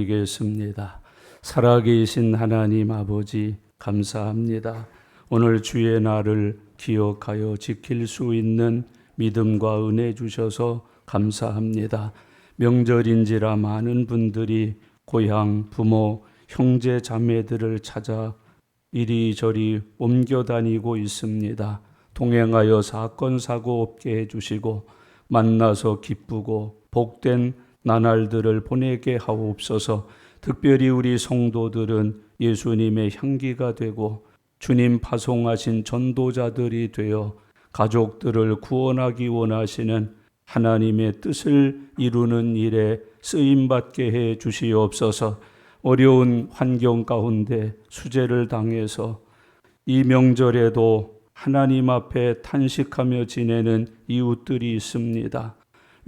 기도드리겠습니다. 살아계신 하나님 아버지 감사합니다. 오늘 주의 날을 기억하여 지킬 수 있는 믿음과 은혜 주셔서 감사합니다. 명절인지라 많은 분들이 고향, 부모, 형제, 자매들을 찾아 이리저리 옮겨 다니고 있습니다. 동행하여 사건, 사고 없게 해주시고 만나서 기쁘고 복된 나날들을 보내게 하옵소서. 특별히 우리 성도들은 예수님의 향기가 되고 주님 파송하신 전도자들이 되어 가족들을 구원하기 원하시는 하나님의 뜻을 이루는 일에 쓰임받게 해 주시옵소서. 어려운 환경 가운데 수재를 당해서 이 명절에도 하나님 앞에 탄식하며 지내는 이웃들이 있습니다.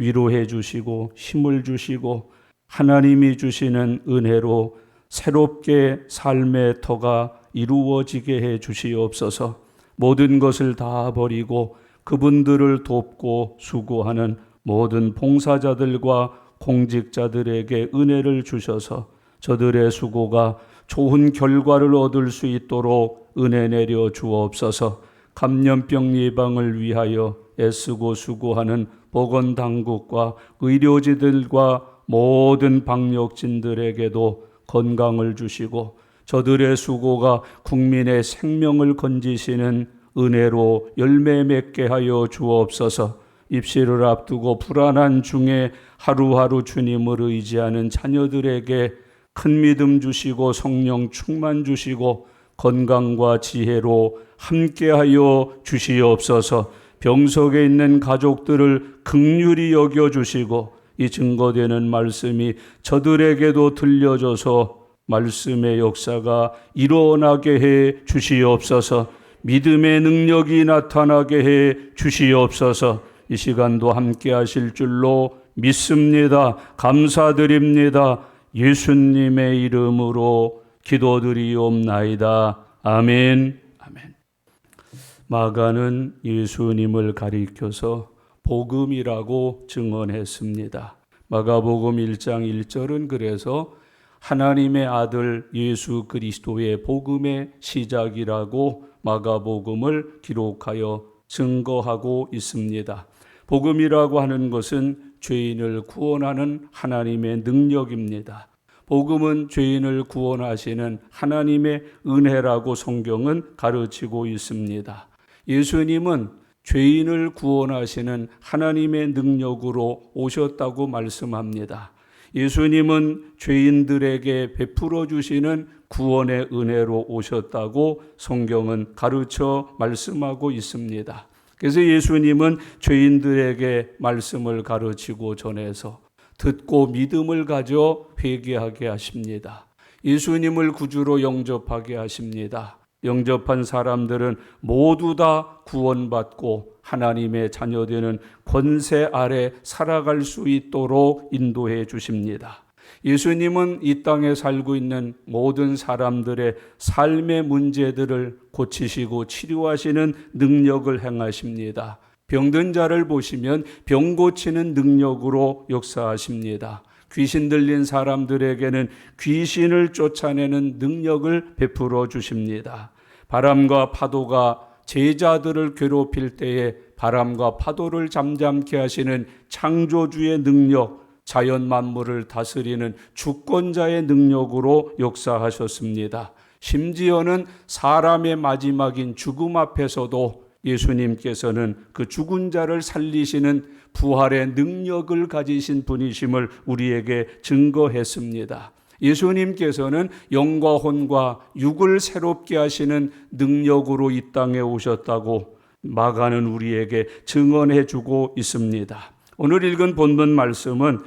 위로해 주시고 힘을 주시고 하나님이 주시는 은혜로 새롭게 삶의 터가 이루어지게 해 주시옵소서. 모든 것을 다 버리고 그분들을 돕고 수고하는 모든 봉사자들과 공직자들에게 은혜를 주셔서 저들의 수고가 좋은 결과를 얻을 수 있도록 은혜 내려 주옵소서. 감염병 예방을 위하여 애쓰고 수고하는 보건당국과 의료진들과 모든 방역진들에게도 건강을 주시고 저들의 수고가 국민의 생명을 건지시는 은혜로 열매 맺게 하여 주옵소서. 입시를 앞두고 불안한 중에 하루하루 주님을 의지하는 자녀들에게 큰 믿음 주시고 성령 충만 주시고 건강과 지혜로 함께하여 주시옵소서. 병석에 있는 가족들을 긍휼히 여겨주시고 이 증거되는 말씀이 저들에게도 들려져서 말씀의 역사가 일어나게 해 주시옵소서. 믿음의 능력이 나타나게 해 주시옵소서. 이 시간도 함께 하실 줄로 믿습니다. 감사드립니다. 예수님의 이름으로 기도드리옵나이다. 아멘. 아멘. 마가는 예수님을 가리켜서 복음이라고 증언했습니다. 마가복음 1장 1절은 그래서 하나님의 아들 예수 그리스도의 복음의 시작이라고 마가복음을 기록하여 증거하고 있습니다. 복음이라고 하는 것은 죄인을 구원하는 하나님의 능력입니다. 복음은 죄인을 구원하시는 하나님의 은혜라고 성경은 가르치고 있습니다. 예수님은 죄인을 구원하시는 하나님의 능력으로 오셨다고 말씀합니다. 예수님은 죄인들에게 베풀어 주시는 구원의 은혜로 오셨다고 성경은 가르쳐 말씀하고 있습니다. 그래서 예수님은 죄인들에게 말씀을 가르치고 전해서 듣고 믿음을 가져 회개하게 하십니다. 예수님을 구주로 영접하게 하십니다. 영접한 사람들은 모두 다 구원받고 하나님의 자녀되는 권세 아래 살아갈 수 있도록 인도해 주십니다. 예수님은 이 땅에 살고 있는 모든 사람들의 삶의 문제들을 고치시고 치료하시는 능력을 행하십니다. 병든 자를 보시면 병 고치는 능력으로 역사하십니다. 귀신 들린 사람들에게는 귀신을 쫓아내는 능력을 베풀어 주십니다. 바람과 파도가 제자들을 괴롭힐 때에 바람과 파도를 잠잠케 하시는 창조주의 능력, 자연 만물을 다스리는 주권자의 능력으로 역사하셨습니다. 심지어는 사람의 마지막인 죽음 앞에서도 예수님께서는 그 죽은 자를 살리시는 부활의 능력을 가지신 분이심을 우리에게 증거했습니다. 예수님께서는 영과 혼과 육을 새롭게 하시는 능력으로 이 땅에 오셨다고 마가는 우리에게 증언해 주고 있습니다. 오늘 읽은 본문 말씀은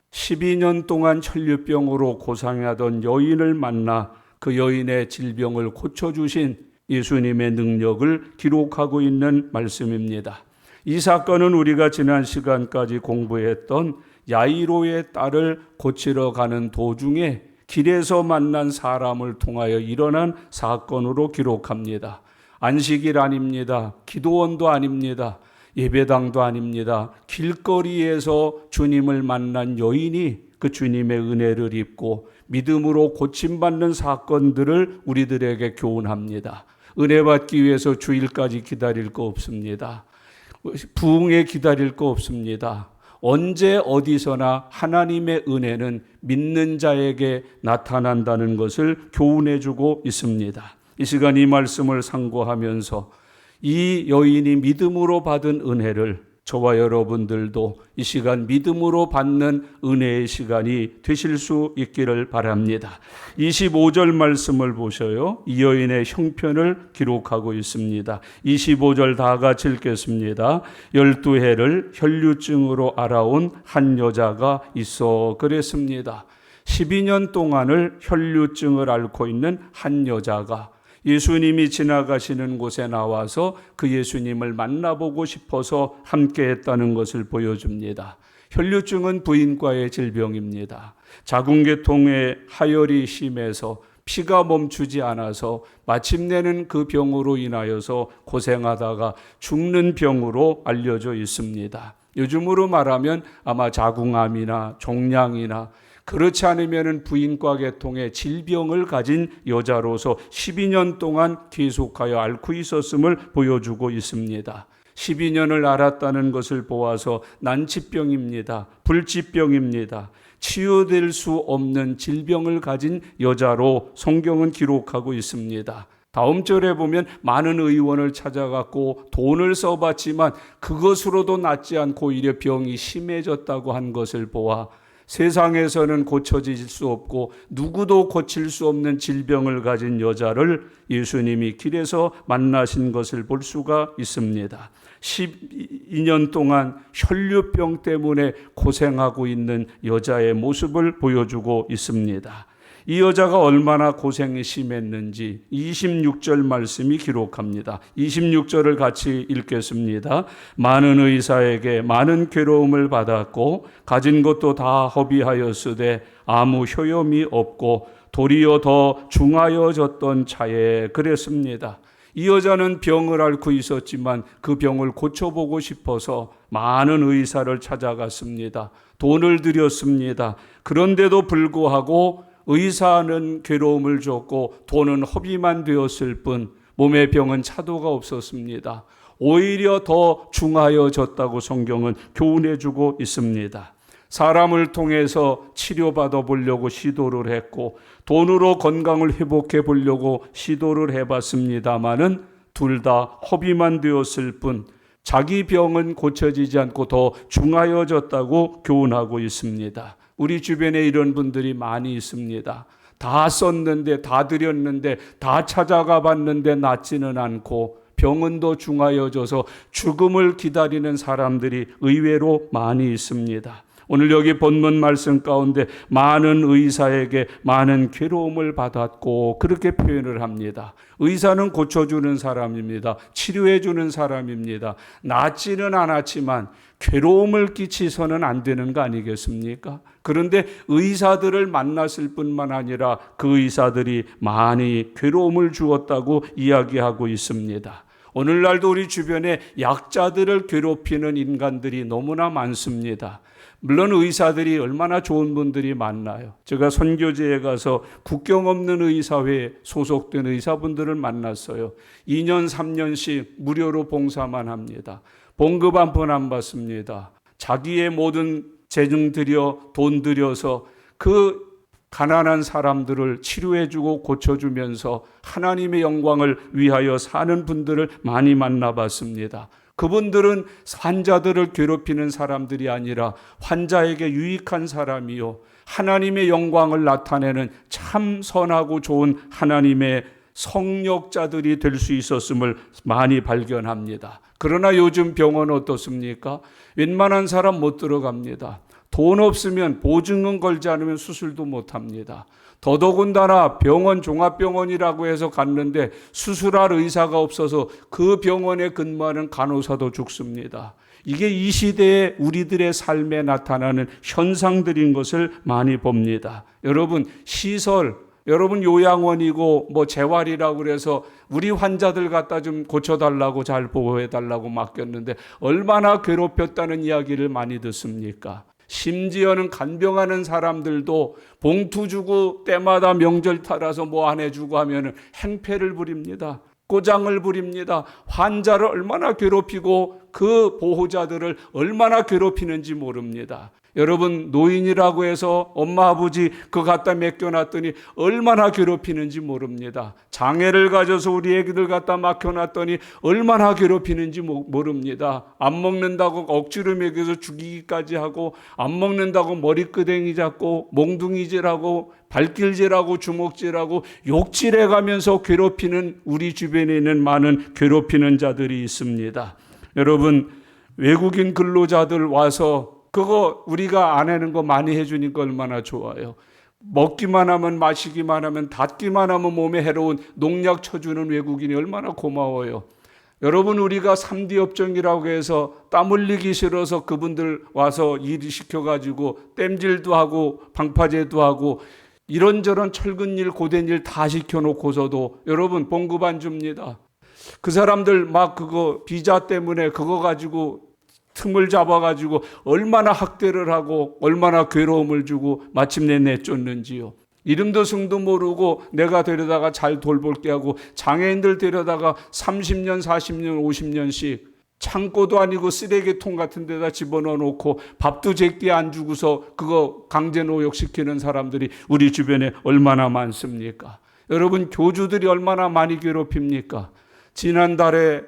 12년 동안 천류병으로 고생하던 여인을 만나 그 여인의 질병을 고쳐주신 예수님의 능력을 기록하고 있는 말씀입니다. 이 사건은 우리가 지난 시간까지 공부했던 야이로의 딸을 고치러 가는 도중에 길에서 만난 사람을 통하여 일어난 사건으로 기록합니다. 안식일 아닙니다. 기도원도 아닙니다. 예배당도 아닙니다. 길거리에서 주님을 만난 여인이 그 주님의 은혜를 입고 믿음으로 고침받는 사건들을 우리들에게 교훈합니다. 은혜 받기 위해서 주일까지 기다릴 거 없습니다. 부흥에 기다릴 거 없습니다. 언제 어디서나 하나님의 은혜는 믿는 자에게 나타난다는 것을 교훈해주고 있습니다. 이 시간 이 말씀을 상고하면서 이 여인이 믿음으로 받은 은혜를 저와 여러분들도 이 시간 믿음으로 받는 은혜의 시간이 되실 수 있기를 바랍니다. 25절 말씀을 보셔요. 이 여인의 형편을 기록하고 있습니다. 25절 다 같이 읽겠습니다. 12해를 혈류증으로 알아온 한 여자가 있어 그랬습니다. 12년 동안을 혈류증을 앓고 있는 한 여자가 예수님이 지나가시는 곳에 나와서 그 예수님을 만나보고 싶어서 함께했다는 것을 보여줍니다. 혈류증은 부인과의 질병입니다. 자궁계통의 하열이 심해서 피가 멈추지 않아서 마침내는 그 병으로 인하여서 고생하다가 죽는 병으로 알려져 있습니다. 요즘으로 말하면 아마 자궁암이나 종양이나 그렇지 않으면 부인과 계통의 질병을 가진 여자로서 12년 동안 계속하여 앓고 있었음을 보여주고 있습니다. 12년을 앓았다는 것을 보아서 난치병입니다. 불치병입니다. 치유될 수 없는 질병을 가진 여자로 성경은 기록하고 있습니다. 다음 절에 보면 많은 의원을 찾아갔고 돈을 써봤지만 그것으로도 낫지 않고 오히려 병이 심해졌다고 한 것을 보아 세상에서는 고쳐질 수 없고 누구도 고칠 수 없는 질병을 가진 여자를 예수님이 길에서 만나신 것을 볼 수가 있습니다. 12년 동안 혈류병 때문에 고생하고 있는 여자의 모습을 보여주고 있습니다. 이 여자가 얼마나 고생이 심했는지 26절 말씀이 기록합니다. 26절을 같이 읽겠습니다. 많은 의사에게 많은 괴로움을 받았고 가진 것도 다 허비하였으되 아무 효염이 없고 도리어 더 중하여졌던 차에 그랬습니다. 이 여자는 병을 앓고 있었지만 그 병을 고쳐보고 싶어서 많은 의사를 찾아갔습니다. 돈을 들였습니다. 그런데도 불구하고 의사는 괴로움을 줬고 돈은 허비만 되었을 뿐 몸의 병은 차도가 없었습니다. 오히려 더 중하여졌다고 성경은 교훈해주고 있습니다. 사람을 통해서 치료받아 보려고 시도를 했고 돈으로 건강을 회복해 보려고 시도를 해봤습니다마는 둘 다 허비만 되었을 뿐 자기 병은 고쳐지지 않고 더 중하여졌다고 교훈하고 있습니다. 우리 주변에 이런 분들이 많이 있습니다. 다 썼는데 다 드렸는데 다 찾아가 봤는데 낫지는 않고 병은 더 중하여져서 죽음을 기다리는 사람들이 의외로 많이 있습니다. 오늘 여기 본문 말씀 가운데 많은 의사에게 많은 괴로움을 받았고 그렇게 표현을 합니다. 의사는 고쳐주는 사람입니다. 치료해주는 사람입니다. 낫지는 않았지만 괴로움을 끼치서는 안 되는 거 아니겠습니까? 그런데 의사들을 만났을 뿐만 아니라 그 의사들이 많이 괴로움을 주었다고 이야기하고 있습니다. 오늘날도 우리 주변에 약자들을 괴롭히는 인간들이 너무나 많습니다. 물론 의사들이 얼마나 좋은 분들이 많나요? 제가 선교지에 가서 국경 없는 의사회에 소속된 의사분들을 만났어요. 2년 3년씩 무료로 봉사만 합니다. 봉급 한 푼 안 받습니다. 자기의 모든 재능 들여 돈 들여서 그 가난한 사람들을 치료해주고 고쳐주면서 하나님의 영광을 위하여 사는 분들을 많이 만나봤습니다. 그분들은 환자들을 괴롭히는 사람들이 아니라 환자에게 유익한 사람이요 하나님의 영광을 나타내는 참 선하고 좋은 하나님의 성역자들이 될 수 있었음을 많이 발견합니다. 그러나 요즘 병원 어떻습니까? 웬만한 사람 못 들어갑니다. 돈 없으면 보증금 걸지 않으면 수술도 못합니다. 더더군다나 병원 종합병원이라고 해서 갔는데 수술할 의사가 없어서 그 병원에 근무하는 간호사도 죽습니다. 이게 이 시대의 우리들의 삶에 나타나는 현상들인 것을 많이 봅니다. 여러분 시설, 여러분 요양원이고 뭐 재활이라고 그래서 우리 환자들 갖다 좀 고쳐달라고 잘 보호해달라고 맡겼는데 얼마나 괴롭혔다는 이야기를 많이 듣습니까? 심지어는 간병하는 사람들도 봉투 주고 때마다 명절 따라서 뭐 안 해주고 하면 행패를 부립니다. 꼬장을 부립니다. 환자를 얼마나 괴롭히고 그 보호자들을 얼마나 괴롭히는지 모릅니다. 여러분, 노인이라고 해서 엄마 아버지 그거 갖다 맡겨놨더니 얼마나 괴롭히는지 모릅니다. 장애를 가져서 우리 애기들 갖다 맡겨놨더니 얼마나 괴롭히는지 모릅니다. 안 먹는다고 억지로 먹여서 죽이기까지 하고, 안 먹는다고 머리끄댕이 잡고 몽둥이질하고 발길질하고 주먹질하고 욕질해가면서 괴롭히는, 우리 주변에 있는 많은 괴롭히는 자들이 있습니다. 여러분, 외국인 근로자들 와서 그거 우리가 안 하는 거 많이 해주니까 얼마나 좋아요. 먹기만 하면, 마시기만 하면, 닿기만 하면 몸에 해로운 농약 쳐주는 외국인이 얼마나 고마워요. 여러분, 우리가 3D 업종이라고 해서 땀 흘리기 싫어서 그분들 와서 일 시켜가지고 땜질도 하고 방파제도 하고 이런저런 철근 일, 고된 일 다 시켜놓고서도 여러분 봉급 안 줍니다. 그 사람들 막 그거 비자 때문에 그거 가지고 틈을 잡아가지고 얼마나 학대를 하고 얼마나 괴로움을 주고 마침내 내쫓는지요. 이름도 승도 모르고 내가 데려다가 잘 돌볼게 하고 장애인들 데려다가 30년, 40년, 50년씩 창고도 아니고 쓰레기통 같은 데다 집어넣어 놓고 밥도 제끼 안 주고서 그거 강제노역시키는 사람들이 우리 주변에 얼마나 많습니까? 여러분, 교주들이 얼마나 많이 괴롭힙니까? 지지난달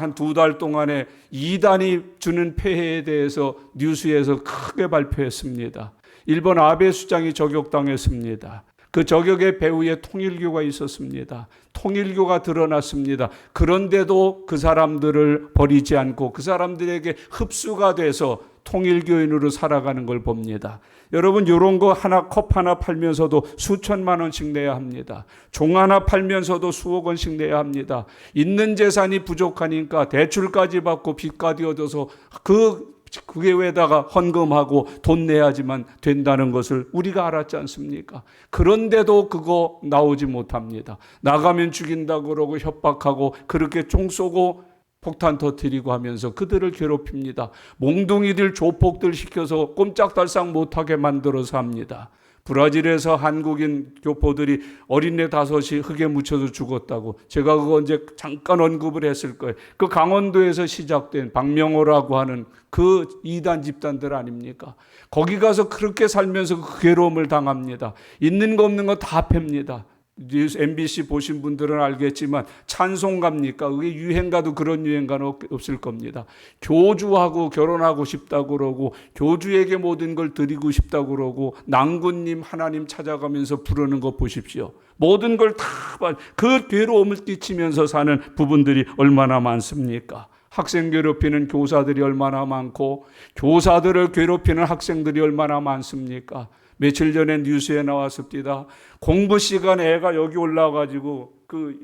한 2달 동안에 이단이 주는 폐해에 대해서 뉴스에서 크게 발표했습니다. 일본 아베 수장이 저격당했습니다. 그 저격의 배후에 통일교가 있었습니다. 통일교가 드러났습니다. 그런데도 그 사람들을 버리지 않고 그 사람들에게 흡수가 돼서 통일교인으로 살아가는 걸 봅니다. 여러분, 이런 거 하나, 컵 하나 팔면서도 수천만 원씩 내야 합니다. 종 하나 팔면서도 수억 원씩 내야 합니다. 있는 재산이 부족하니까 대출까지 받고 빚까지 얻어서 그게 왜다가 헌금하고 돈 내야지만 된다는 것을 우리가 알았지 않습니까? 그런데도 그거 나오지 못합니다. 나가면 죽인다고 그러고 협박하고 그렇게 총 쏘고 폭탄 터뜨리고 하면서 그들을 괴롭힙니다. 몽둥이들 조폭들 시켜서 꼼짝달싹 못하게 만들어서 합니다. 브라질에서 한국인 교포들이 어린애 5이 흙에 묻혀서 죽었다고 제가 그거 언제 잠깐 언급을 했을 거예요. 그 강원도에서 시작된 박명호라고 하는 그 이단 집단들 아닙니까? 거기 가서 그렇게 살면서 그 괴로움을 당합니다. 있는 거 없는 거 다 팹니다. MBC 보신 분들은 알겠지만 찬송가입니까? 그게 유행가도 그런 유행가는 없을 겁니다. 교주하고 결혼하고 싶다고 그러고 교주에게 모든 걸 드리고 싶다고 그러고 낭군님 하나님 찾아가면서 부르는 거 보십시오. 모든 걸 다 그 괴로움을 끼치면서 사는 부분들이 얼마나 많습니까? 학생 괴롭히는 교사들이 얼마나 많고 교사들을 괴롭히는 학생들이 얼마나 많습니까? 며칠 전에 뉴스에 나왔습니다. 공부 시간에 애가 여기 올라와가지고 그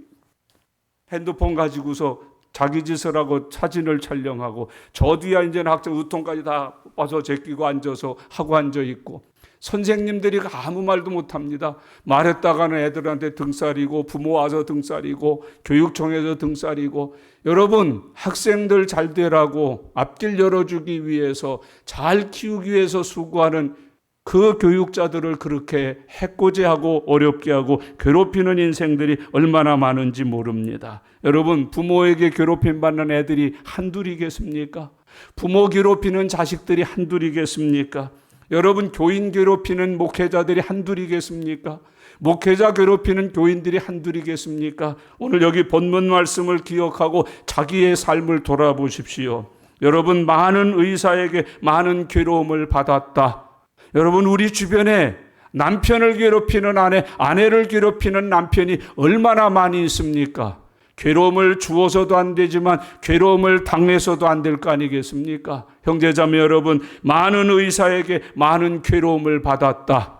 핸드폰 가지고서 자기 짓을 하고 사진을 촬영하고 저 뒤에 이제는 학생 우통까지 다 와서 제끼고 앉아서 하고 앉아 있고 선생님들이 아무 말도 못합니다. 말했다가는 애들한테 등살이고 부모 와서 등살이고 교육청에서 등살이고 여러분 학생들 잘 되라고 앞길 열어주기 위해서 잘 키우기 위해서 수고하는 그 교육자들을 그렇게 해코지하고 어렵게 하고 괴롭히는 인생들이 얼마나 많은지 모릅니다. 여러분 부모에게 괴롭힘 받는 애들이 한둘이겠습니까? 부모 괴롭히는 자식들이 한둘이겠습니까? 여러분 교인 괴롭히는 목회자들이 한둘이겠습니까? 목회자 괴롭히는 교인들이 한둘이겠습니까? 오늘 여기 본문 말씀을 기억하고 자기의 삶을 돌아보십시오. 여러분 많은 의사에게 많은 괴로움을 받았다. 여러분 우리 주변에 남편을 괴롭히는 아내, 아내를 괴롭히는 남편이 얼마나 많이 있습니까? 괴로움을 주어서도 안 되지만 괴로움을 당해서도 안 될 거 아니겠습니까? 형제자매 여러분, 많은 의사에게 많은 괴로움을 받았다.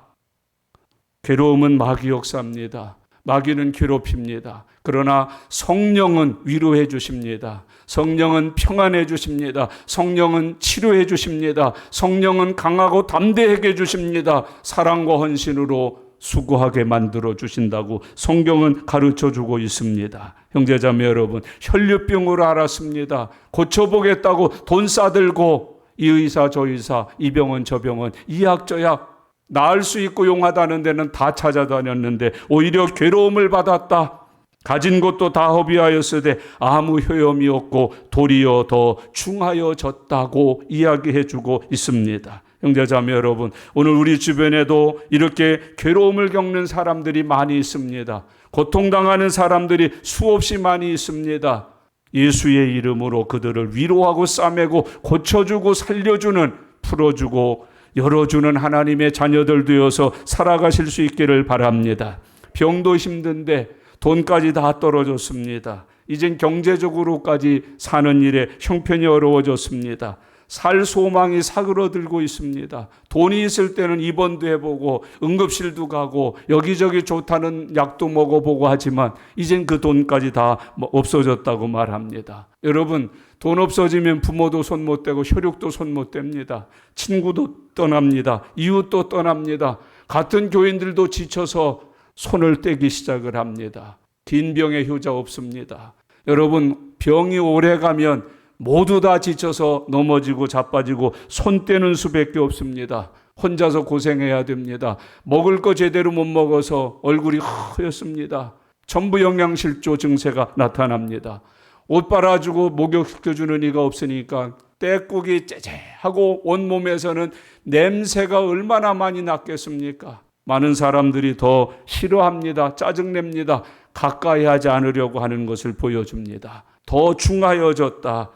괴로움은 마귀 역사입니다. 마귀는 괴롭힙니다. 그러나 성령은 위로해 주십니다. 성령은 평안해 주십니다. 성령은 치료해 주십니다. 성령은 강하고 담대하게 주십니다. 사랑과 헌신으로 수고하게 만들어 주신다고 성경은 가르쳐 주고 있습니다. 형제자매 여러분, 혈류병으로 앓았습니다. 고쳐보겠다고 돈 싸들고 이 의사 저 의사, 이 병원 저 병원, 이 약 저 약, 나을 수 있고 용하다는 데는 다 찾아다녔는데 오히려 괴로움을 받았다. 가진 것도 다 허비하였으되 아무 효험이 없고 도리어 더 중하여졌다고 이야기해주고 있습니다. 형제자매 여러분, 오늘 우리 주변에도 이렇게 괴로움을 겪는 사람들이 많이 있습니다. 고통당하는 사람들이 수없이 많이 있습니다. 예수의 이름으로 그들을 위로하고 싸매고 고쳐주고 살려주는, 풀어주고 열어주는 하나님의 자녀들 되어서 살아가실 수 있기를 바랍니다. 병도 힘든데 돈까지 다 떨어졌습니다. 이젠 경제적으로까지 사는 일에 형편이 어려워졌습니다. 살 소망이 사그러들고 있습니다. 돈이 있을 때는 입원도 해보고 응급실도 가고 여기저기 좋다는 약도 먹어보고 하지만 이젠 그 돈까지 다 없어졌다고 말합니다. 여러분, 돈 없어지면 부모도 손 못 대고 혈육도 손 못 댑니다. 친구도 떠납니다. 이웃도 떠납니다. 같은 교인들도 지쳐서 손을 떼기 시작을 합니다. 긴 병에 효자 없습니다. 여러분, 병이 오래 가면 모두 다 지쳐서 넘어지고 자빠지고 손 떼는 수밖에 없습니다. 혼자서 고생해야 됩니다. 먹을 거 제대로 못 먹어서 얼굴이 허였습니다. 전부 영양실조 증세가 나타납니다. 옷 빨아주고 목욕시켜주는 이가 없으니까 때국이 째째하고 온몸에서는 냄새가 얼마나 많이 났겠습니까? 많은 사람들이 더 싫어합니다. 짜증냅니다. 가까이 하지 않으려고 하는 것을 보여줍니다. 더 중하여졌다.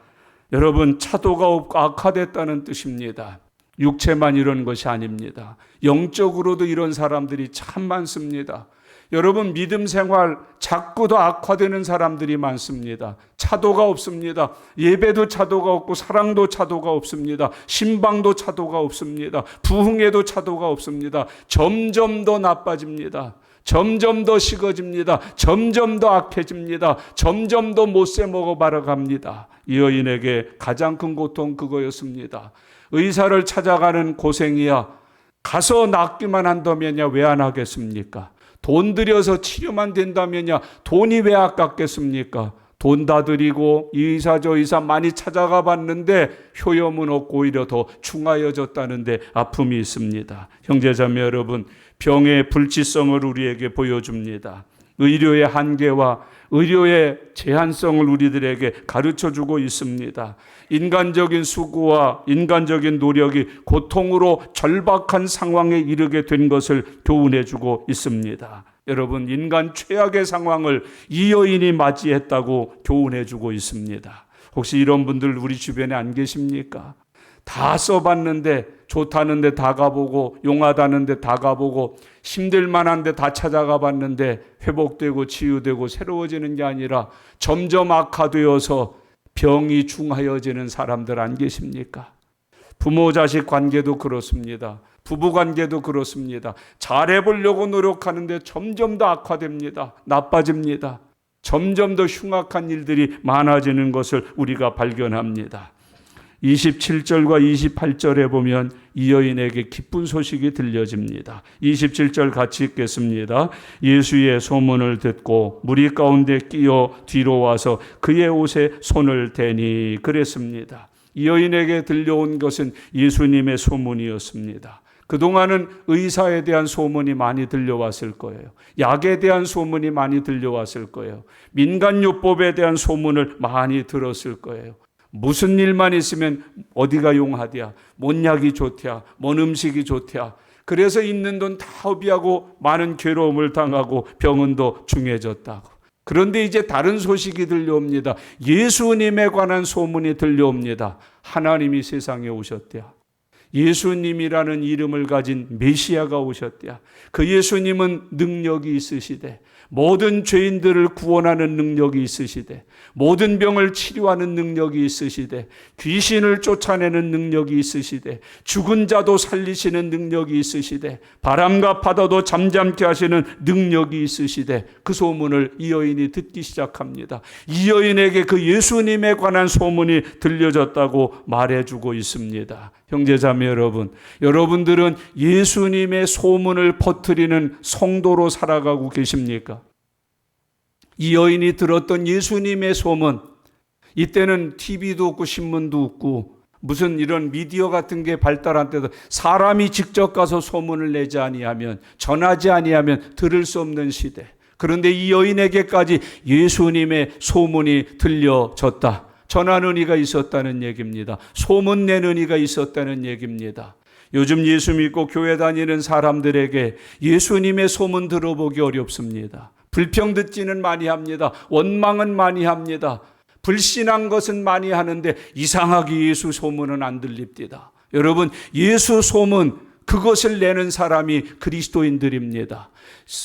여러분, 차도가 없고 악화됐다는 뜻입니다. 육체만 이런 것이 아닙니다. 영적으로도 이런 사람들이 참 많습니다. 여러분, 믿음 생활 자꾸 더 악화되는 사람들이 많습니다. 차도가 없습니다. 예배도 차도가 없고 사랑도 차도가 없습니다. 신방도 차도가 없습니다. 부흥에도 차도가 없습니다. 점점 더 나빠집니다. 점점 더 식어집니다. 점점 더 악해집니다. 점점 더 못새 먹어봐라 갑니다. 이 여인에게 가장 큰 고통 그거였습니다. 의사를 찾아가는 고생이야. 가서 낫기만 한다면야 왜 안 하겠습니까? 돈 들여서 치료만 된다면야 돈이 왜 아깝겠습니까? 돈 다 들이고 이 의사 저 의사 많이 찾아가 봤는데 효험은 없고 오히려 더 중하여졌다는데 아픔이 있습니다. 형제자매 여러분, 병의 불치성을 우리에게 보여줍니다. 의료의 한계와 의료의 제한성을 우리들에게 가르쳐주고 있습니다. 인간적인 수고와 인간적인 노력이 고통으로 절박한 상황에 이르게 된 것을 교훈해주고 있습니다. 여러분, 인간 최악의 상황을 이 여인이 맞이했다고 교훈해주고 있습니다. 혹시 이런 분들 우리 주변에 안 계십니까? 다 써봤는데 좋다는데 다 가보고 용하다는데 다 가보고 힘들 만한데 다 찾아가 봤는데 회복되고 치유되고 새로워지는 게 아니라 점점 악화되어서 병이 중하여지는 사람들 안 계십니까? 부모 자식 관계도 그렇습니다. 부부 관계도 그렇습니다. 잘해보려고 노력하는데 점점 더 악화됩니다. 나빠집니다. 점점 더 흉악한 일들이 많아지는 것을 우리가 발견합니다. 27절과 28절에 보면 이 여인에게 기쁜 소식이 들려집니다. 27절 같이 읽겠습니다. 예수의 소문을 듣고 무리 가운데 끼어 뒤로 와서 그의 옷에 손을 대니 그랬습니다. 이 여인에게 들려온 것은 예수님의 소문이었습니다. 그동안은 의사에 대한 소문이 많이 들려왔을 거예요. 약에 대한 소문이 많이 들려왔을 거예요. 민간요법에 대한 소문을 많이 들었을 거예요. 무슨 일만 있으면 어디가 용하디야, 뭔 약이 좋디야, 뭔 음식이 좋디야. 그래서 있는 돈 다 허비하고 많은 괴로움을 당하고 병은 더 중해졌다고. 그런데 이제 다른 소식이 들려옵니다. 예수님에 관한 소문이 들려옵니다. 하나님이 세상에 오셨대요. 예수님이라는 이름을 가진 메시아가 오셨대요. 그 예수님은 능력이 있으시되 모든 죄인들을 구원하는 능력이 있으시되 모든 병을 치료하는 능력이 있으시되 귀신을 쫓아내는 능력이 있으시되 죽은 자도 살리시는 능력이 있으시되 바람과 바다도 잠잠케 하시는 능력이 있으시되 그 소문을 이 여인이 듣기 시작합니다. 이 여인에게 그 예수님에 관한 소문이 들려졌다고 말해주고 있습니다. 형제자매 여러분, 여러분들은 예수님의 소문을 퍼뜨리는 성도로 살아가고 계십니까? 이 여인이 들었던 예수님의 소문, 이때는 TV도 없고 신문도 없고 무슨 이런 미디어 같은 게 발달한 때도 사람이 직접 가서 소문을 내지 아니하면, 전하지 아니하면 들을 수 없는 시대. 그런데 이 여인에게까지 예수님의 소문이 들려졌다. 전하는 이가 있었다는 얘기입니다. 소문 내는 이가 있었다는 얘기입니다. 요즘 예수 믿고 교회 다니는 사람들에게 예수님의 소문 들어보기 어렵습니다. 불평 듣지는 많이 합니다. 원망은 많이 합니다. 불신한 것은 많이 하는데 이상하게 예수 소문은 안 들립니다. 여러분, 예수 소문, 그것을 내는 사람이 그리스도인들입니다.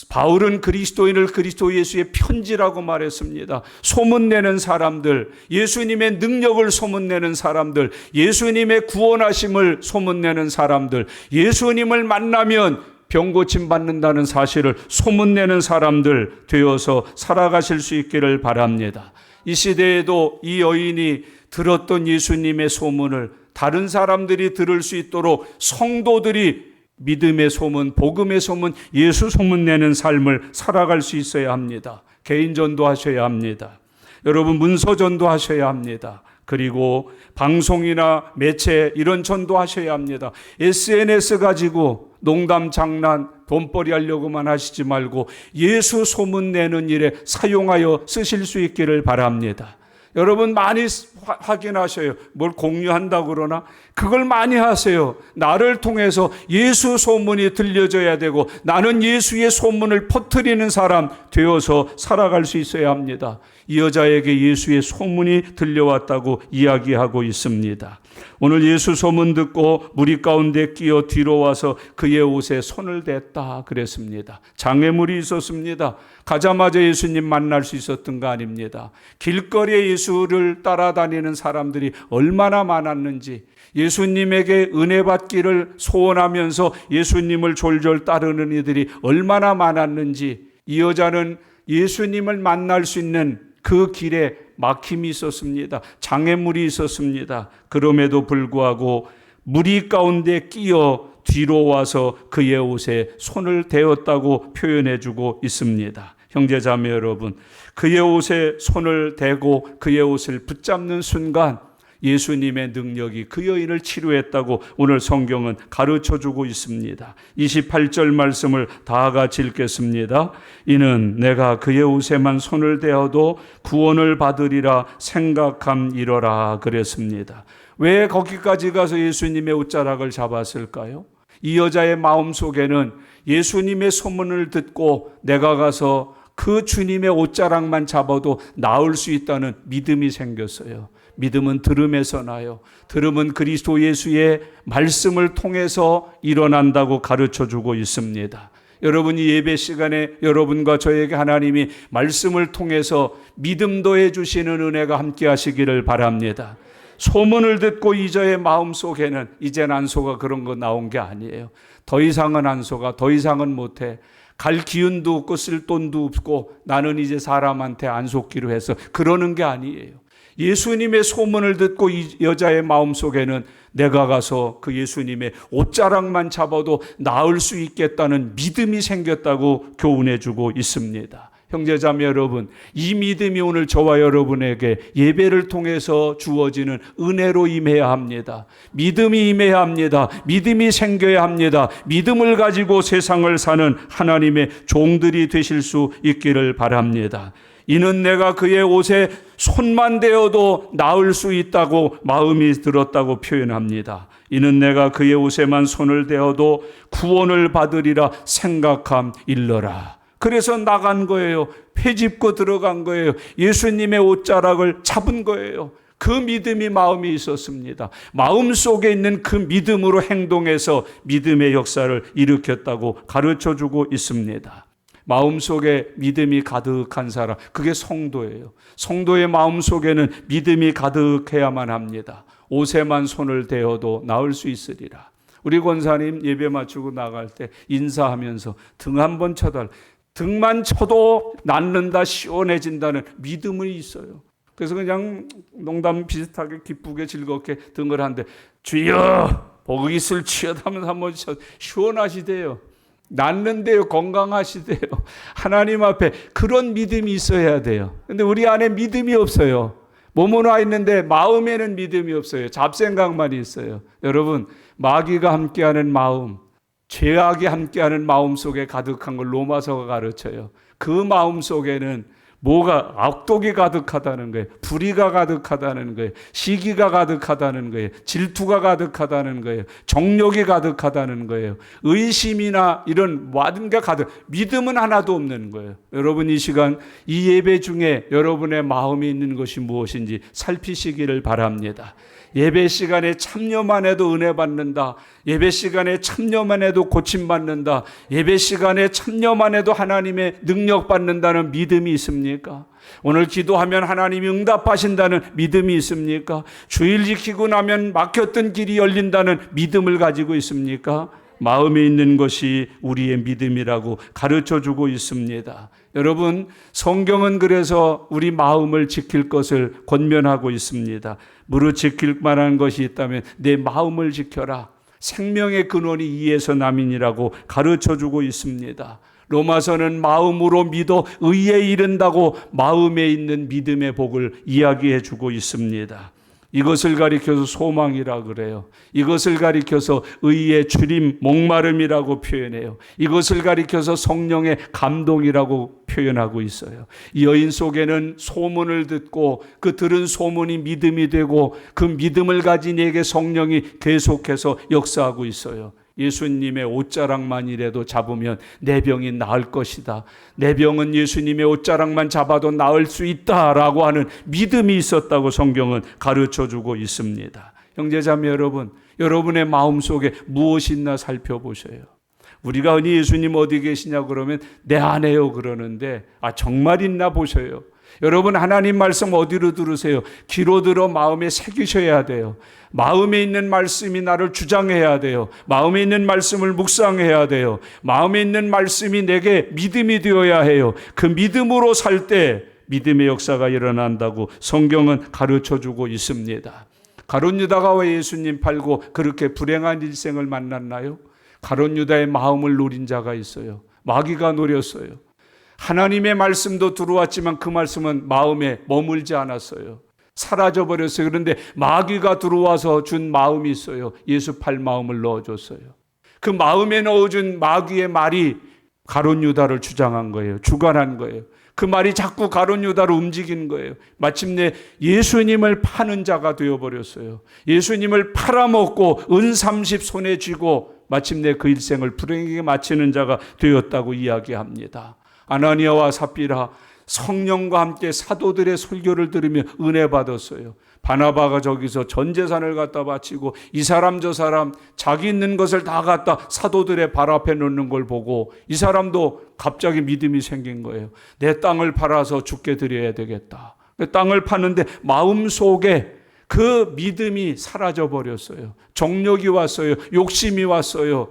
바울은 그리스도인을 그리스도 예수의 편지라고 말했습니다. 소문내는 사람들, 예수님의 능력을 소문내는 사람들, 예수님의 구원하심을 소문내는 사람들, 예수님을 만나면 병 고침 받는다는 사실을 소문내는 사람들 되어서 살아가실 수 있기를 바랍니다. 이 시대에도 이 여인이 들었던 예수님의 소문을 다른 사람들이 들을 수 있도록 성도들이 믿음의 소문, 복음의 소문, 예수 소문 내는 삶을 살아갈 수 있어야 합니다. 개인 전도하셔야 합니다. 여러분, 문서 전도하셔야 합니다. 그리고 방송이나 매체 이런 전도하셔야 합니다. SNS 가지고 농담 장난 돈벌이 하려고만 하시지 말고 예수 소문 내는 일에 사용하여 쓰실 수 있기를 바랍니다. 여러분, 많이 확인하셔요. 뭘 공유한다고 그러나 그걸 많이 하세요. 나를 통해서 예수 소문이 들려져야 되고 나는 예수의 소문을 퍼뜨리는 사람 되어서 살아갈 수 있어야 합니다. 이 여자에게 예수의 소문이 들려왔다고 이야기하고 있습니다. 오늘 예수 소문 듣고 무리 가운데 끼어 뒤로 와서 그의 옷에 손을 댔다 그랬습니다. 장애물이 있었습니다. 가자마자 예수님 만날 수 있었던 거 아닙니다. 길거리에 예수를 따라다니는 사람들이 얼마나 많았는지, 예수님에게 은혜 받기를 소원하면서 예수님을 졸졸 따르는 이들이 얼마나 많았는지, 이 여자는 예수님을 만날 수 있는 그 길에 막힘이 있었습니다. 장애물이 있었습니다. 그럼에도 불구하고 무리 가운데 끼어 뒤로 와서 그의 옷에 손을 대었다고 표현해주고 있습니다. 형제자매 여러분, 그의 옷에 손을 대고 그의 옷을 붙잡는 순간 예수님의 능력이 그 여인을 치료했다고 오늘 성경은 가르쳐주고 있습니다. 28절 말씀을 다 같이 읽겠습니다. 이는 내가 그의 옷에만 손을 대어도 구원을 받으리라 생각함이러라 그랬습니다. 왜 거기까지 가서 예수님의 옷자락을 잡았을까요? 이 여자의 마음속에는 예수님의 소문을 듣고 내가 가서 그 주님의 옷자락만 잡아도 나을 수 있다는 믿음이 생겼어요. 믿음은 들음에서 나요. 들음은 그리스도 예수의 말씀을 통해서 일어난다고 가르쳐주고 있습니다. 여러분이 예배 시간에 여러분과 저에게 하나님이 말씀을 통해서 믿음 더해 주시는 은혜가 함께 하시기를 바랍니다. 소문을 듣고 이저의 마음속에는 이젠 안 속아 그런 거 나온 게 아니에요. 더 이상은 안 속아, 더 이상은 못해. 갈 기운도 없고 쓸 돈도 없고 나는 이제 사람한테 안 속기로 해서 그러는 게 아니에요. 예수님의 소문을 듣고 이 여자의 마음속에는 내가 가서 그 예수님의 옷자락만 잡아도 나을 수 있겠다는 믿음이 생겼다고 교훈해주고 있습니다. 형제자매 여러분, 이 믿음이 오늘 저와 여러분에게 예배를 통해서 주어지는 은혜로 임해야 합니다. 믿음이 임해야 합니다. 믿음이 생겨야 합니다. 믿음을 가지고 세상을 사는 하나님의 종들이 되실 수 있기를 바랍니다. 이는 내가 그의 옷에 손만 대어도 나을 수 있다고 마음이 들었다고 표현합니다. 이는 내가 그의 옷에만 손을 대어도 구원을 받으리라 생각함일러라. 그래서 나간 거예요. 패집고 들어간 거예요. 예수님의 옷자락을 잡은 거예요. 그 믿음이 마음에 있었습니다. 마음속에 있는 그 믿음으로 행동해서 믿음의 역사를 일으켰다고 가르쳐주고 있습니다. 마음속에 믿음이 가득한 사람, 그게 성도예요. 성도의 마음속에는 믿음이 가득해야만 합니다. 옷에만 손을 대어도 나을 수 있으리라. 우리 권사님 예배 마치고 나갈 때 인사하면서 등 한번 쳐달, 등만 쳐도 낫는다, 시원해진다는 믿음이 있어요. 그래서 그냥 농담 비슷하게 기쁘게 즐겁게 등을 하는데 주여 복 있을 치여하면서 한번 시원하시대요. 낫는데요, 건강하시대요. 하나님 앞에 그런 믿음이 있어야 돼요. 근데 우리 안에 믿음이 없어요. 몸은 와 있는데 마음에는 믿음이 없어요. 잡생각만 있어요. 여러분, 마귀가 함께하는 마음, 죄악이 함께하는 마음 속에 가득한 걸 로마서가 가르쳐요. 그 마음 속에는 뭐가 악독이 가득하다는 거예요. 불의가 가득하다는 거예요. 시기가 가득하다는 거예요. 질투가 가득하다는 거예요. 정욕이 가득하다는 거예요. 의심이나 이런 모든 게 가득, 믿음은 하나도 없는 거예요. 여러분, 이 시간 이 예배 중에 여러분의 마음에 있는 것이 무엇인지 살피시기를 바랍니다. 예배 시간에 참여만 해도 은혜 받는다. 예배 시간에 참여만 해도 고침받는다. 예배 시간에 참여만 해도 하나님의 능력 받는다는 믿음이 있습니까? 오늘 기도하면 하나님이 응답하신다는 믿음이 있습니까? 주일 지키고 나면 막혔던 길이 열린다는 믿음을 가지고 있습니까? 마음에 있는 것이 우리의 믿음이라고 가르쳐주고 있습니다. 여러분, 성경은 그래서 우리 마음을 지킬 것을 권면하고 있습니다. 무릇 지킬 만한 것이 있다면 내 마음을 지켜라. 생명의 근원이 이에서 남이니라고 가르쳐주고 있습니다. 로마서는 마음으로 믿어 의에 이른다고 마음에 있는 믿음의 복을 이야기해주고 있습니다. 이것을 가리켜서 소망이라 그래요. 이것을 가리켜서 의의 주림, 목마름이라고 표현해요. 이것을 가리켜서 성령의 감동이라고 표현하고 있어요. 이 여인 속에는 소문을 듣고 그 들은 소문이 믿음이 되고 그 믿음을 가진 이에게 성령이 계속해서 역사하고 있어요. 예수님의 옷자락만이라도 잡으면 내 병이 나을 것이다. 내 병은 예수님의 옷자락만 잡아도 나을 수 있다라고 하는 믿음이 있었다고 성경은 가르쳐주고 있습니다. 형제자매 여러분, 여러분의 마음속에 무엇이 있나 살펴보셔요. 우리가 흔히 예수님 어디 계시냐 그러면 내 안에요 그러는데 정말 있나 보셔요. 여러분, 하나님 말씀 어디로 들으세요? 귀로 들어 마음에 새기셔야 돼요. 마음에 있는 말씀이 나를 주장해야 돼요. 마음에 있는 말씀을 묵상해야 돼요. 마음에 있는 말씀이 내게 믿음이 되어야 해요. 그 믿음으로 살 때 믿음의 역사가 일어난다고 성경은 가르쳐주고 있습니다. 가룟 유다가 왜 예수님 팔고 그렇게 불행한 일생을 만났나요? 가룟 유다의 마음을 노린 자가 있어요. 마귀가 노렸어요. 하나님의 말씀도 들어왔지만 그 말씀은 마음에 머물지 않았어요. 사라져버렸어요. 그런데 마귀가 들어와서 준 마음이 있어요. 예수 팔 마음을 넣어줬어요. 그 마음에 넣어준 마귀의 말이 가룟 유다를 주장한 거예요. 주관한 거예요. 그 말이 자꾸 가룟 유다를 움직이는 거예요. 마침내 예수님을 파는 자가 되어버렸어요. 예수님을 팔아먹고 은 30 손에 쥐고 마침내 그 일생을 불행하게 마치는 자가 되었다고 이야기합니다. 아나니아와 삽비라 성령과 함께 사도들의 설교를 들으며 은혜 받았어요. 바나바가 저기서 전 재산을 갖다 바치고 이 사람 저 사람 자기 있는 것을 다 갖다 사도들의 발 앞에 놓는 걸 보고 이 사람도 갑자기 믿음이 생긴 거예요. 내 땅을 팔아서 주께 드려야 되겠다. 땅을 파는데 마음속에 그 믿음이 사라져 버렸어요. 정욕이 왔어요. 욕심이 왔어요.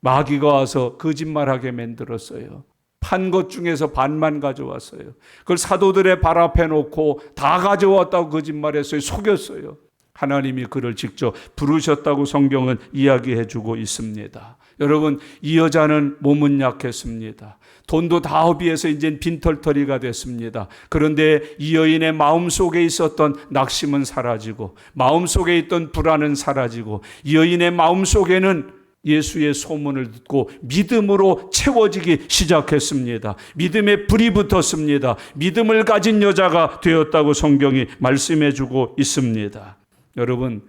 마귀가 와서 거짓말하게 만들었어요. 판 것 중에서 반만 가져왔어요. 그걸 사도들의 발 앞에 놓고 다 가져왔다고 거짓말했어요. 속였어요. 하나님이 그를 직접 부르셨다고 성경은 이야기해주고 있습니다. 여러분, 이 여자는 몸은 약했습니다. 돈도 다 허비해서 이젠 빈털터리가 됐습니다. 그런데 이 여인의 마음속에 있었던 낙심은 사라지고 마음속에 있던 불안은 사라지고 이 여인의 마음속에는 예수의 소문을 듣고 믿음으로 채워지기 시작했습니다. 믿음에 불이 붙었습니다. 믿음을 가진 여자가 되었다고 성경이 말씀해주고 있습니다. 여러분,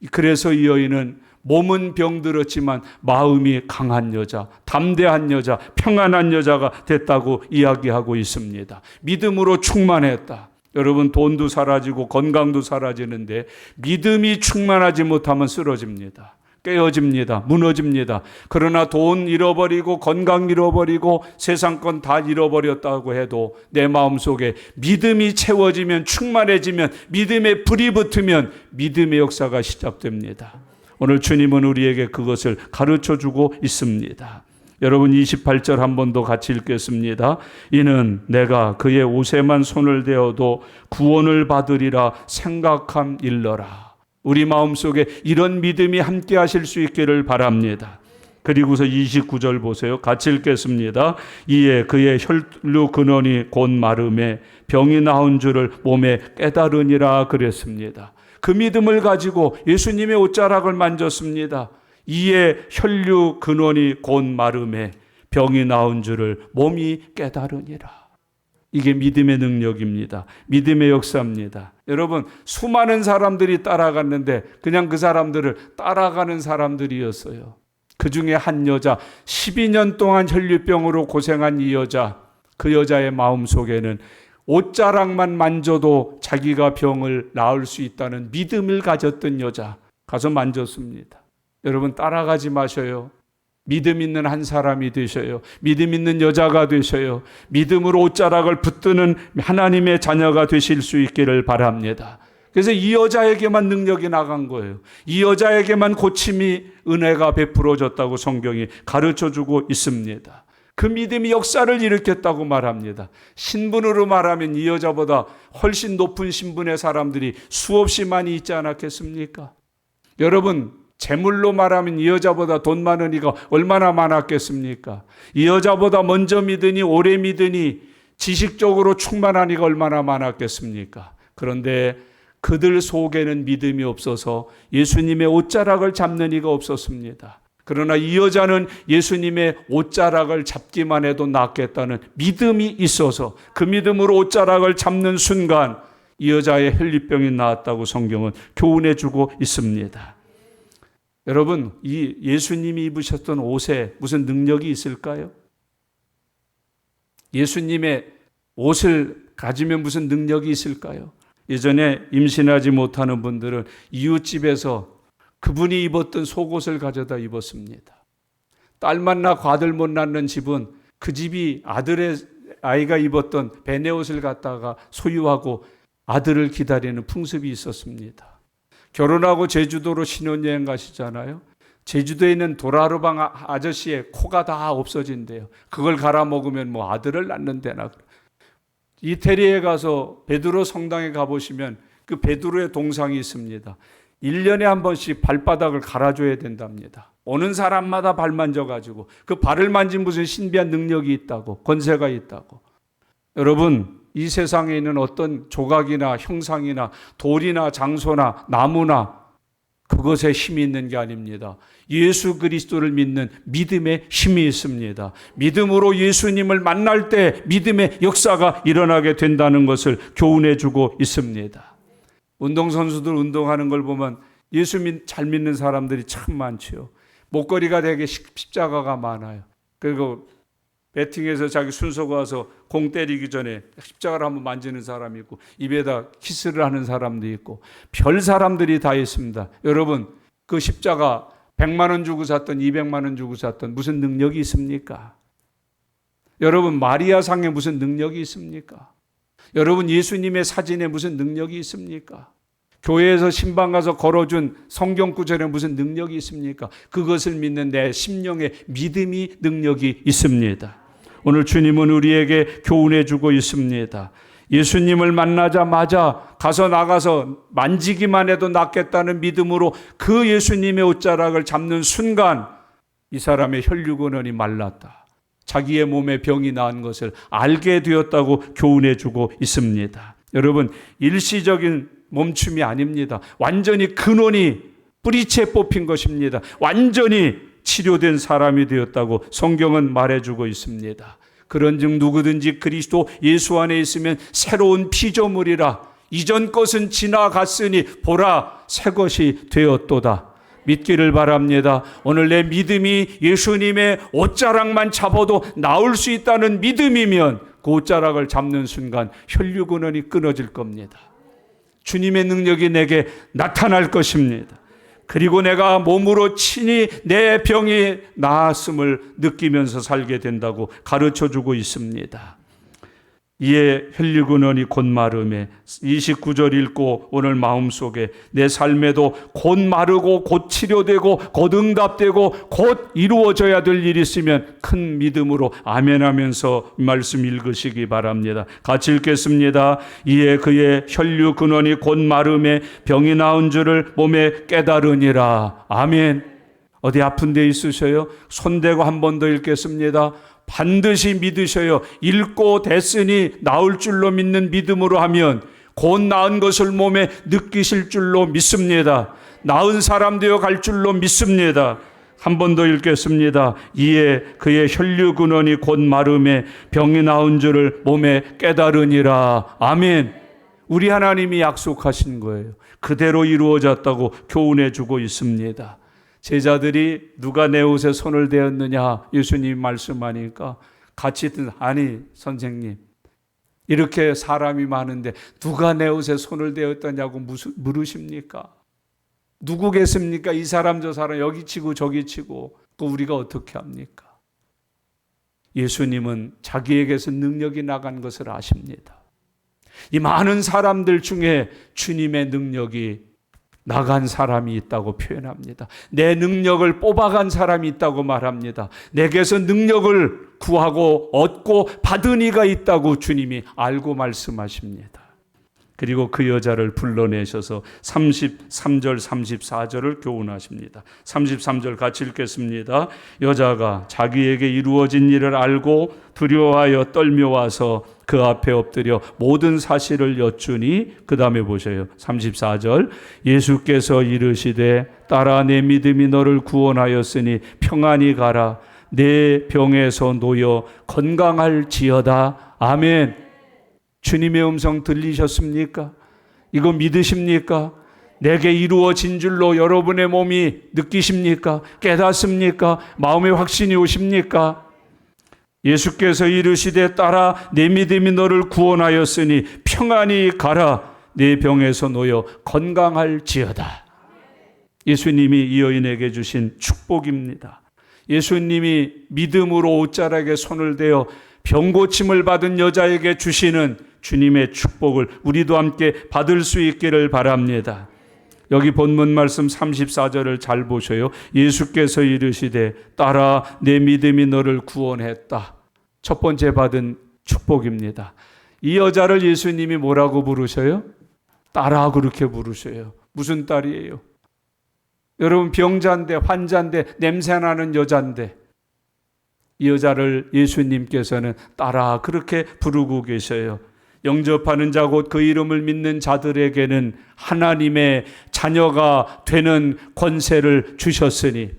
그래서 이 여인은 몸은 병들었지만 마음이 강한 여자, 담대한 여자, 평안한 여자가 됐다고 이야기하고 있습니다. 믿음으로 충만했다. 여러분, 돈도 사라지고 건강도 사라지는데 믿음이 충만하지 못하면 쓰러집니다. 깨어집니다. 무너집니다. 그러나 돈 잃어버리고 건강 잃어버리고 세상 건 다 잃어버렸다고 해도 내 마음속에 믿음이 채워지면, 충만해지면, 믿음에 불이 붙으면 믿음의 역사가 시작됩니다. 오늘 주님은 우리에게 그것을 가르쳐주고 있습니다. 여러분, 28절 한 번 더 같이 읽겠습니다. 이는 내가 그의 옷에만 손을 대어도 구원을 받으리라 생각함 일러라. 우리 마음속에 이런 믿음이 함께 하실 수 있기를 바랍니다. 그리고서 29절 보세요. 같이 읽겠습니다. 이에 그의 혈류 근원이 곧 마름에 병이 나온 줄을 몸에 깨달으니라 그랬습니다. 그 믿음을 가지고 예수님의 옷자락을 만졌습니다. 이에 혈류 근원이 곧 마름에 병이 나온 줄을 몸이 깨달으니라. 이게 믿음의 능력입니다. 믿음의 역사입니다. 여러분, 수많은 사람들이 따라갔는데 그냥 그 사람들을 따라가는 사람들이었어요. 그 중에 한 여자, 12년 동안 혈류병으로 고생한 이 여자, 그 여자의 마음속에는 옷자락만 만져도 자기가 병을 나을 수 있다는 믿음을 가졌던 여자, 가서 만졌습니다. 여러분, 따라가지 마셔요. 믿음 있는 한 사람이 되셔요. 믿음 있는 여자가 되셔요. 믿음으로 옷자락을 붙드는 하나님의 자녀가 되실 수 있기를 바랍니다. 그래서 이 여자에게만 능력이 나간 거예요. 이 여자에게만 고침이, 은혜가 베풀어졌다고 성경이 가르쳐주고 있습니다. 그 믿음이 역사를 일으켰다고 말합니다. 신분으로 말하면 이 여자보다 훨씬 높은 신분의 사람들이 수없이 많이 있지 않았겠습니까? 여러분, 재물로 말하면 이 여자보다 돈 많은 이가 얼마나 많았겠습니까? 이 여자보다 먼저 믿으니, 오래 믿으니, 지식적으로 충만한 이가 얼마나 많았겠습니까? 그런데 그들 속에는 믿음이 없어서 예수님의 옷자락을 잡는 이가 없었습니다. 그러나 이 여자는 예수님의 옷자락을 잡기만 해도 낫겠다는 믿음이 있어서 그 믿음으로 옷자락을 잡는 순간 이 여자의 혈류병이 나았다고 성경은 교훈해 주고 있습니다. 여러분, 이 예수님이 입으셨던 옷에 무슨 능력이 있을까요? 예수님의 옷을 가지면 무슨 능력이 있을까요? 예전에 임신하지 못하는 분들은 이웃집에서 그분이 입었던 속옷을 가져다 입었습니다. 딸만 낳고 아들 못 낳는 집은 그 집이 아들의 아이가 입었던 베네옷을 갖다가 소유하고 아들을 기다리는 풍습이 있었습니다. 결혼하고 제주도로 신혼여행 가시잖아요. 제주도에 있는 도라르방 아저씨의 코가 다 없어진대요. 그걸 갈아 먹으면 뭐 아들을 낳는데나. 이태리에 가서 베드로 성당에 가보시면 그 베드로의 동상이 있습니다. 1년에 한 번씩 발바닥을 갈아줘야 된답니다. 오는 사람마다 발 만져가지고 그 발을 만진 무슨 신비한 능력이 있다고, 권세가 있다고. 여러분, 이 세상에 있는 어떤 조각이나 형상이나 돌이나 장소나 나무나 그것에 힘이 있는 게 아닙니다. 예수 그리스도를 믿는 믿음의 힘이 있습니다. 믿음으로 예수님을 만날 때 믿음의 역사가 일어나게 된다는 것을 교훈해 주고 있습니다. 운동선수들 운동하는 걸 보면 예수 잘 믿는 사람들이 참 많죠. 목걸이가 되게 십자가가 많아요. 그리고 배팅에서 자기 순서가 와서 공 때리기 전에 십자가를 한번 만지는 사람이 있고 입에다 키스를 하는 사람도 있고 별 사람들이 다 있습니다. 여러분, 그 십자가 100만 원 주고 샀던 200만 원 주고 샀던 무슨 능력이 있습니까? 여러분, 마리아 상에 무슨 능력이 있습니까? 여러분, 예수님의 사진에 무슨 능력이 있습니까? 교회에서 신방 가서 걸어준 성경 구절에 무슨 능력이 있습니까? 그것을 믿는 내 심령의 믿음이 능력이 있습니다. 오늘 주님은 우리에게 교훈해 주고 있습니다. 예수님을 만나자마자 가서 나가서 만지기만 해도 낫겠다는 믿음으로 그 예수님의 옷자락을 잡는 순간 이 사람의 혈류근원이 말랐다. 자기의 몸에 병이 나은 것을 알게 되었다고 교훈해 주고 있습니다. 여러분, 일시적인 멈춤이 아닙니다. 완전히 근원이 뿌리채 뽑힌 것입니다. 완전히 치료된 사람이 되었다고 성경은 말해주고 있습니다. 그런즉 누구든지 그리스도 예수 안에 있으면 새로운 피조물이라. 이전 것은 지나갔으니 보라 새 것이 되었도다. 믿기를 바랍니다. 오늘 내 믿음이 예수님의 옷자락만 잡아도 나올 수 있다는 믿음이면 그 옷자락을 잡는 순간 혈류근원이 끊어질 겁니다. 주님의 능력이 내게 나타날 것입니다. 그리고 내가 몸으로 친히 내 병이 나았음을 느끼면서 살게 된다고 가르쳐주고 있습니다. 이에 혈류근원이 곧 마름에 29절 읽고 오늘 마음속에 내 삶에도 곧 마르고 곧 치료되고 곧 응답되고 곧 이루어져야 될 일이 있으면 큰 믿음으로 아멘 하면서 말씀 읽으시기 바랍니다. 같이 읽겠습니다. 이에 그의 혈류근원이 곧 마름에 병이 나은 줄을 몸에 깨달으니라. 아멘. 어디 아픈 데 있으셔요? 손대고 한 번 더 읽겠습니다. 반드시 믿으셔요. 읽고 됐으니 나을 줄로 믿는 믿음으로 하면 곧 나은 것을 몸에 느끼실 줄로 믿습니다. 나은 사람 되어 갈 줄로 믿습니다. 한 번 더 읽겠습니다. 이에 그의 혈류 근원이 곧 마름에 병이 나은 줄을 몸에 깨달으니라. 아멘. 우리 하나님이 약속하신 거예요. 그대로 이루어졌다고 교훈해 주고 있습니다. 제자들이 누가 내 옷에 손을 대었느냐 예수님 말씀하니까 같이 아니 선생님 이렇게 사람이 많은데 누가 내 옷에 손을 대었더냐고 물으십니까? 누구겠습니까? 이 사람 저 사람 여기 치고 저기 치고 또 우리가 어떻게 합니까? 예수님은 자기에게서 능력이 나간 것을 아십니다. 이 많은 사람들 중에 주님의 능력이 나간 사람이 있다고 표현합니다. 내 능력을 뽑아간 사람이 있다고 말합니다. 내게서 능력을 구하고 얻고 받은 이가 있다고 주님이 알고 말씀하십니다. 그리고 그 여자를 불러내셔서 33절 34절을 교훈하십니다. 33절 같이 읽겠습니다. 여자가 자기에게 이루어진 일을 알고 두려워하여 떨며 와서 그 앞에 엎드려 모든 사실을 여쭈니 그 다음에 보세요. 34절 예수께서 이르시되 딸아 내 믿음이 너를 구원하였으니 평안히 가라 내 병에서 놓여 건강할지어다. 아멘. 주님의 음성 들리셨습니까? 이거 믿으십니까? 내게 이루어진 줄로 여러분의 몸이 느끼십니까? 깨닫습니까? 마음의 확신이 오십니까? 예수께서 이르시되 딸아 내 믿음이 너를 구원하였으니 평안히 가라 내 병에서 놓여 건강할지어다. 예수님이 이 여인에게 주신 축복입니다. 예수님이 믿음으로 옷자락에 손을 대어 병고침을 받은 여자에게 주시는 주님의 축복을 우리도 함께 받을 수 있기를 바랍니다. 여기 본문 말씀 34절을 잘 보셔요. 예수께서 이르시되 딸아 내 믿음이 너를 구원했다. 첫 번째 받은 축복입니다. 이 여자를 예수님이 뭐라고 부르셔요? 딸아 그렇게 부르셔요. 무슨 딸이에요? 여러분 병자인데 환자인데 냄새나는 여자인데 이 여자를 예수님께서는 딸아 그렇게 부르고 계셔요. 영접하는 자 곧 그 이름을 믿는 자들에게는 하나님의 자녀가 되는 권세를 주셨으니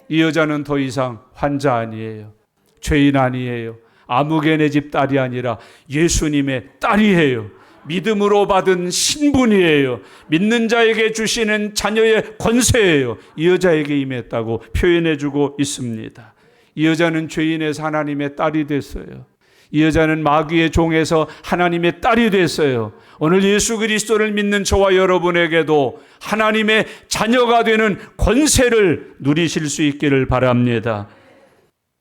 이 여자는 더 이상 환자 아니에요. 죄인 아니에요. 아무개네 집 딸이 아니라 예수님의 딸이에요. 믿음으로 받은 신분이에요. 믿는 자에게 주시는 자녀의 권세예요. 이 여자에게 임했다고 표현해주고 있습니다. 이 여자는 죄인에서 하나님의 딸이 됐어요. 이 여자는 마귀의 종에서 하나님의 딸이 됐어요. 오늘 예수 그리스도를 믿는 저와 여러분에게도 하나님의 자녀가 되는 권세를 누리실 수 있기를 바랍니다.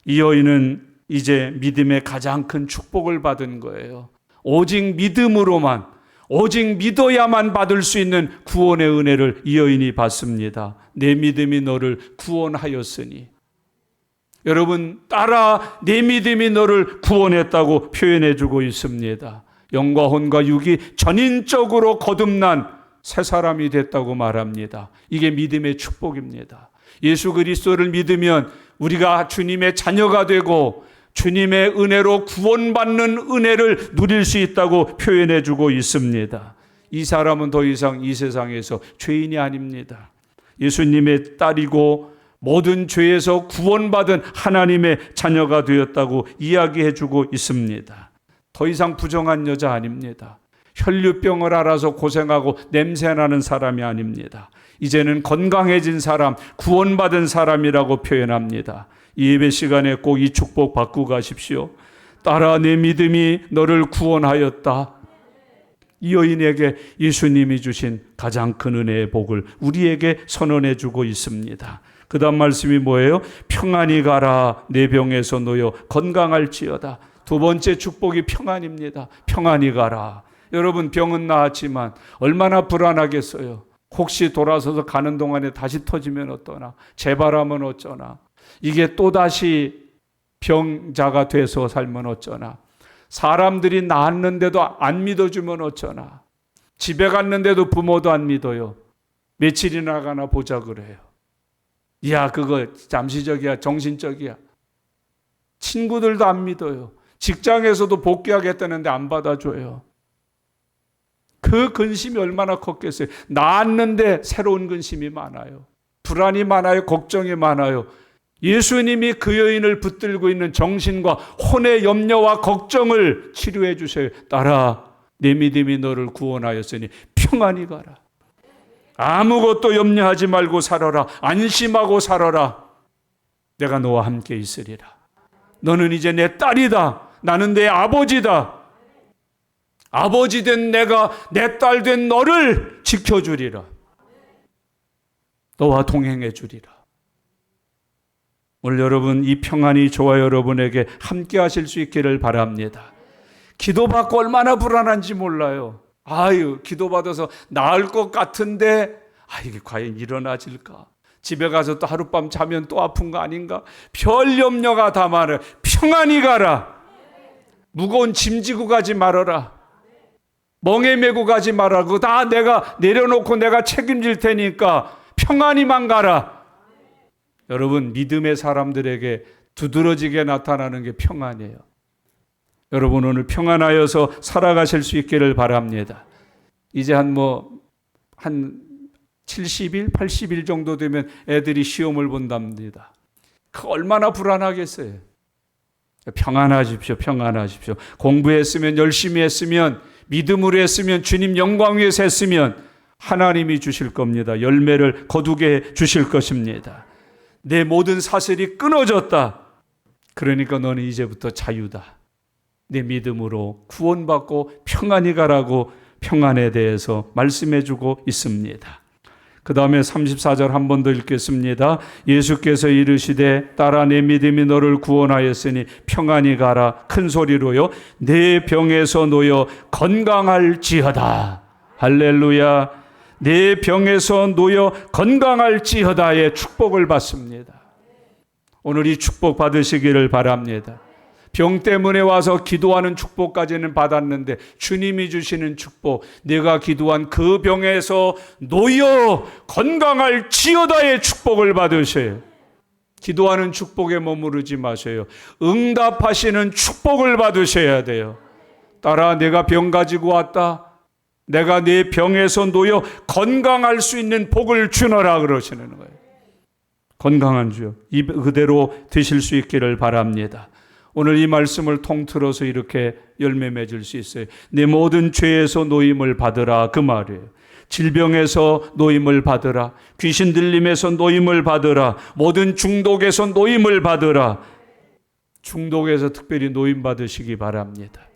이 여인은 이제 믿음의 가장 큰 축복을 받은 거예요. 오직 믿음으로만, 오직 믿어야만 받을 수 있는 구원의 은혜를 이 여인이 받습니다. 내 믿음이 너를 구원하였으니. 여러분, 딸아 내 믿음이 너를 구원했다고 표현해주고 있습니다. 영과 혼과 육이 전인적으로 거듭난 새 사람이 됐다고 말합니다. 이게 믿음의 축복입니다. 예수 그리스도를 믿으면 우리가 주님의 자녀가 되고 주님의 은혜로 구원받는 은혜를 누릴 수 있다고 표현해주고 있습니다. 이 사람은 더 이상 이 세상에서 죄인이 아닙니다. 예수님의 딸이고 모든 죄에서 구원받은 하나님의 자녀가 되었다고 이야기해주고 있습니다. 더 이상 부정한 여자 아닙니다. 혈류병을 앓아서 고생하고 냄새나는 사람이 아닙니다. 이제는 건강해진 사람, 구원받은 사람이라고 표현합니다. 이 예배 시간에 꼭 이 축복 받고 가십시오. 딸아 내 믿음이 너를 구원하였다. 이 여인에게 예수님이 주신 가장 큰 은혜의 복을 우리에게 선언해 주고 있습니다. 그 다음 말씀이 뭐예요? 평안히 가라 내 병에서 놓여 건강할지어다. 두 번째 축복이 평안입니다. 평안히 가라. 여러분 병은 나았지만 얼마나 불안하겠어요. 혹시 돌아서서 가는 동안에 다시 터지면 어떠나, 재발하면 어쩌나, 이게 또다시 병자가 돼서 살면 어쩌나, 사람들이 낳았는데도 안 믿어주면 어쩌나, 집에 갔는데도 부모도 안 믿어요. 며칠이나 가나 보자 그래요. 야, 그거 잠시적이야, 정신적이야. 친구들도 안 믿어요. 직장에서도 복귀하겠다는데 안 받아줘요. 그 근심이 얼마나 컸겠어요. 낳았는데 새로운 근심이 많아요. 불안이 많아요. 걱정이 많아요. 예수님이 그 여인을 붙들고 있는 정신과 혼의 염려와 걱정을 치료해 주세요. 딸아, 내 믿음이 너를 구원하였으니 평안히 가라. 아무것도 염려하지 말고 살아라. 안심하고 살아라. 내가 너와 함께 있으리라. 너는 이제 내 딸이다. 나는 내 아버지다. 아버지 된 내가 내 딸 된 너를 지켜주리라. 너와 동행해 주리라. 오늘 여러분, 이 평안이 저와 여러분에게 함께 하실 수 있기를 바랍니다. 기도받고 얼마나 불안한지 몰라요. 아유, 기도받아서 나을 것 같은데 이게 과연 일어나질까? 집에 가서 또 하룻밤 자면 또 아픈 거 아닌가? 별 염려가 다 많아요. 평안히 가라. 무거운 짐 지고 가지 말아라. 멍에 메고 가지 말아라. 그거 다 내가 내려놓고 내가 책임질 테니까 평안히만 가라. 여러분, 믿음의 사람들에게 두드러지게 나타나는 게 평안이에요. 여러분, 오늘 평안하여서 살아가실 수 있기를 바랍니다. 이제 한 70일, 80일 정도 되면 애들이 시험을 본답니다. 그 얼마나 불안하겠어요. 평안하십시오. 평안하십시오. 공부했으면, 열심히 했으면, 믿음으로 했으면, 주님 영광 위해서 했으면 하나님이 주실 겁니다. 열매를 거두게 주실 것입니다. 내 모든 사슬이 끊어졌다. 그러니까 너는 이제부터 자유다. 내 믿음으로 구원받고 평안히 가라고 평안에 대해서 말씀해주고 있습니다. 그 다음에 34절 한 번 더 읽겠습니다. 예수께서 이르시되 딸아, 내 믿음이 너를 구원하였으니 평안히 가라. 큰 소리로요. 내 병에서 놓여 건강할지어다. 할렐루야. 내 병에서 놓여 건강할지어다의 축복을 받습니다. 오늘 이 축복 받으시기를 바랍니다. 병 때문에 와서 기도하는 축복까지는 받았는데 주님이 주시는 축복, 내가 기도한 그 병에서 놓여 건강할지어다의 축복을 받으세요. 기도하는 축복에 머무르지 마세요. 응답하시는 축복을 받으셔야 돼요. 딸아, 내가 병 가지고 왔다. 내가 네 병에서 놓여 건강할 수 있는 복을 주너라 그러시는 거예요. 건강한 주요. 이 그대로 드실 수 있기를 바랍니다. 오늘 이 말씀을 통틀어서 이렇게 열매 맺을 수 있어요. 내 모든 죄에서 노임을 받으라, 그 말이에요. 질병에서 노임을 받으라. 귀신 들림에서 노임을 받으라. 모든 중독에서 노임을 받으라. 중독에서 특별히 노임 받으시기 바랍니다.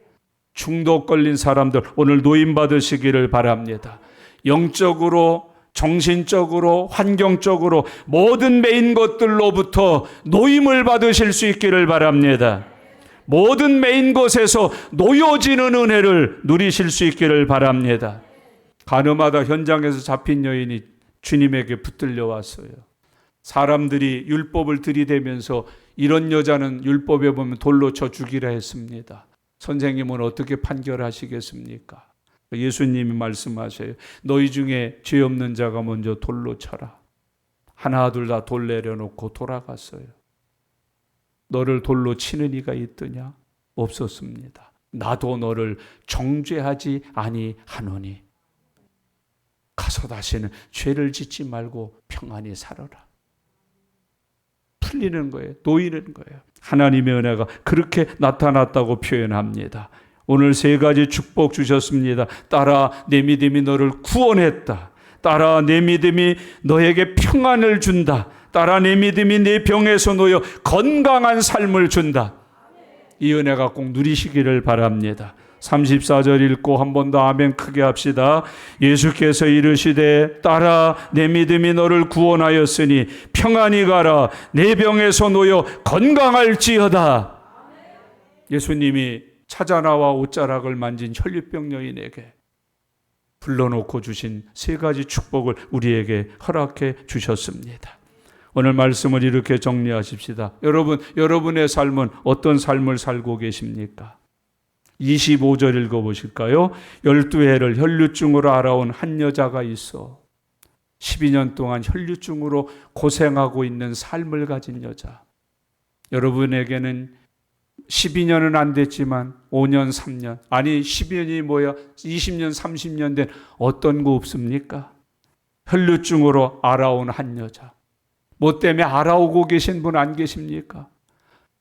중독 걸린 사람들 오늘 노임 받으시기를 바랍니다. 영적으로, 정신적으로, 환경적으로 모든 매인 것들로부터 노임을 받으실 수 있기를 바랍니다. 모든 매인 것에서 놓여지는 은혜를 누리실 수 있기를 바랍니다. 가늠하다 현장에서 잡힌 여인이 주님에게 붙들려 왔어요. 사람들이 율법을 들이대면서 이런 여자는 율법에 보면 돌로 쳐 죽이라 했습니다. 선생님은 어떻게 판결하시겠습니까? 예수님이 말씀하셔요. 너희 중에 죄 없는 자가 먼저 돌로 쳐라. 하나 둘 다 돌 내려놓고 돌아갔어요. 너를 돌로 치는 이가 있더냐? 없었습니다. 나도 너를 정죄하지 아니하노니. 가서 다시는 죄를 짓지 말고 평안히 살아라. 풀리는 거예요. 놓이는 거예요. 하나님의 은혜가 그렇게 나타났다고 표현합니다. 오늘 세 가지 축복 주셨습니다. 딸아, 내 믿음이 너를 구원했다. 딸아, 내 믿음이 너에게 평안을 준다. 딸아, 내 믿음이 내 병에서 놓여 건강한 삶을 준다. 이 은혜가 꼭 누리시기를 바랍니다. 34절 읽고 한 번 더 아멘 크게 합시다. 예수께서 이르시되 딸아, 내 믿음이 너를 구원하였으니 평안히 가라. 내 병에서 놓여 건강할지어다. 예수님이 찾아나와 옷자락을 만진 혈류병 여인에게 불러놓고 주신 세 가지 축복을 우리에게 허락해 주셨습니다. 오늘 말씀을 이렇게 정리하십시다. 여러분의 삶은 어떤 삶을 살고 계십니까? 25절 읽어보실까요? 12해를 혈류증으로 알아온 한 여자가 있어. 12년 동안 혈류증으로 고생하고 있는 삶을 가진 여자. 여러분에게는 12년은 안 됐지만 5년, 3년, 아니 12년이 뭐야 20년, 30년 된 어떤 거 없습니까? 혈류증으로 알아온 한 여자. 뭐 때문에 알아오고 계신 분 안 계십니까?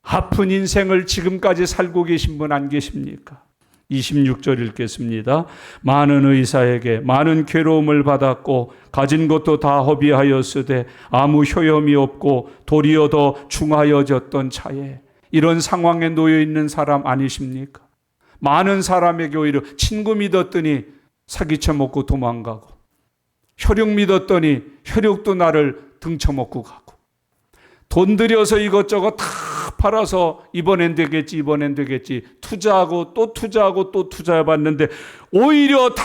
아픈 인생을 지금까지 살고 계신 분 안 계십니까? 26절 읽겠습니다. 많은 의사에게 많은 괴로움을 받았고 가진 것도 다 허비하였으되 아무 효염이 없고 도리어 더 중하여졌던 차에, 이런 상황에 놓여 있는 사람 아니십니까? 많은 사람에게 오히려 친구 믿었더니 사기쳐 먹고 도망가고, 혈육 믿었더니 혈육도 나를 등쳐먹고 가고, 돈 들여서 이것저것 다 팔아서 이번엔 되겠지 투자하고 또 투자하고 또 투자해봤는데 오히려 다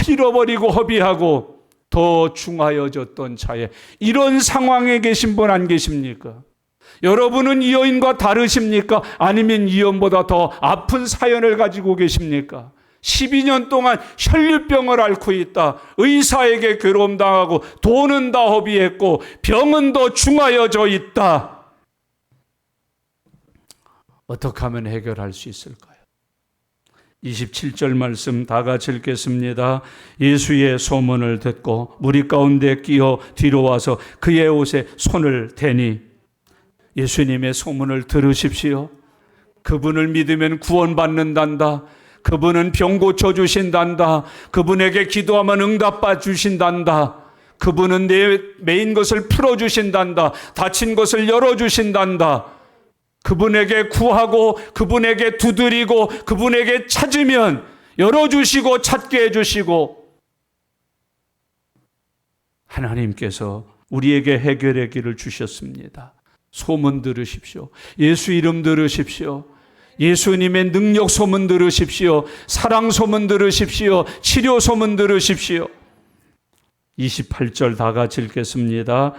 잃어버리고 허비하고 더 중하여졌던 차에, 이런 상황에 계신 분 안 계십니까? 여러분은 이 여인과 다르십니까? 아니면 이 여인보다 더 아픈 사연을 가지고 계십니까? 12년 동안 혈류병을 앓고 있다. 의사에게 괴로움당하고 돈은 다 허비했고 병은 더 중하여져 있다. 어떻게 하면 해결할 수 있을까요? 27절 말씀 다 같이 읽겠습니다. 예수의 소문을 듣고 무리 가운데 끼어 뒤로 와서 그의 옷에 손을 대니, 예수님의 소문을 들으십시오. 그분을 믿으면 구원받는단다. 그분은 병 고쳐주신단다. 그분에게 기도하면 응답받아 주신단다. 그분은 내 매인 것을 풀어주신단다. 닫힌 것을 열어주신단다. 그분에게 구하고 그분에게 두드리고 그분에게 찾으면 열어주시고 찾게 해주시고, 하나님께서 우리에게 해결의 길을 주셨습니다. 소문 들으십시오. 예수 이름 들으십시오. 예수님의 능력 소문 들으십시오. 사랑 소문 들으십시오. 치료 소문 들으십시오. 28절 다 같이 읽겠습니다.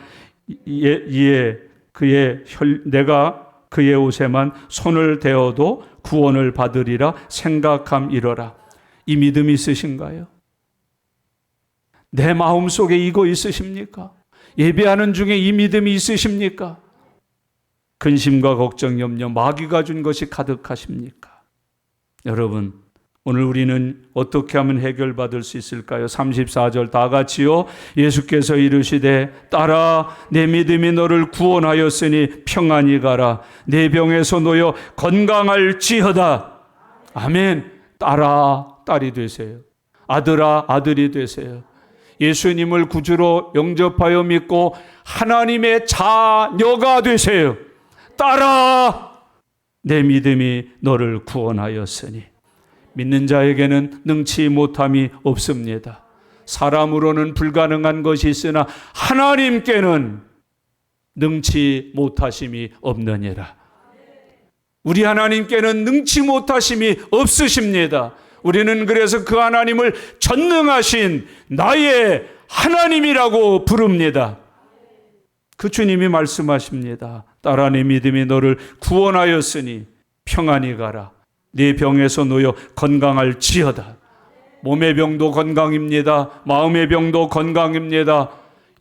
내가 그의 옷에만 손을 대어도 구원을 받으리라 생각함이러라. 이 믿음이 있으신가요? 내 마음속에 이거 있으십니까? 예배하는 중에 이 믿음이 있으십니까? 근심과 걱정, 염려, 마귀가 준 것이 가득하십니까? 여러분, 오늘 우리는 어떻게 하면 해결받을 수 있을까요? 34절 다 같이요. 예수께서 이르시되 따라 내 믿음이 너를 구원하였으니 평안히 가라. 내 병에서 놓여 건강할지어다. 아멘. 딸아 딸이 되세요. 아들아 아들이 되세요. 예수님을 구주로 영접하여 믿고 하나님의 자녀가 되세요. 딸아 내 믿음이 너를 구원하였으니. 믿는 자에게는 능치 못함이 없습니다. 사람으로는 불가능한 것이 있으나 하나님께는 능치 못하심이 없느니라. 우리 하나님께는 능치 못하심이 없으십니다. 우리는 그래서 그 하나님을 전능하신 나의 하나님이라고 부릅니다. 그 주님이 말씀하십니다. 딸아 내 믿음이 너를 구원하였으니 평안히 가라. 네 병에서 놓여 건강할지어다. 몸의 병도 건강입니다. 마음의 병도 건강입니다.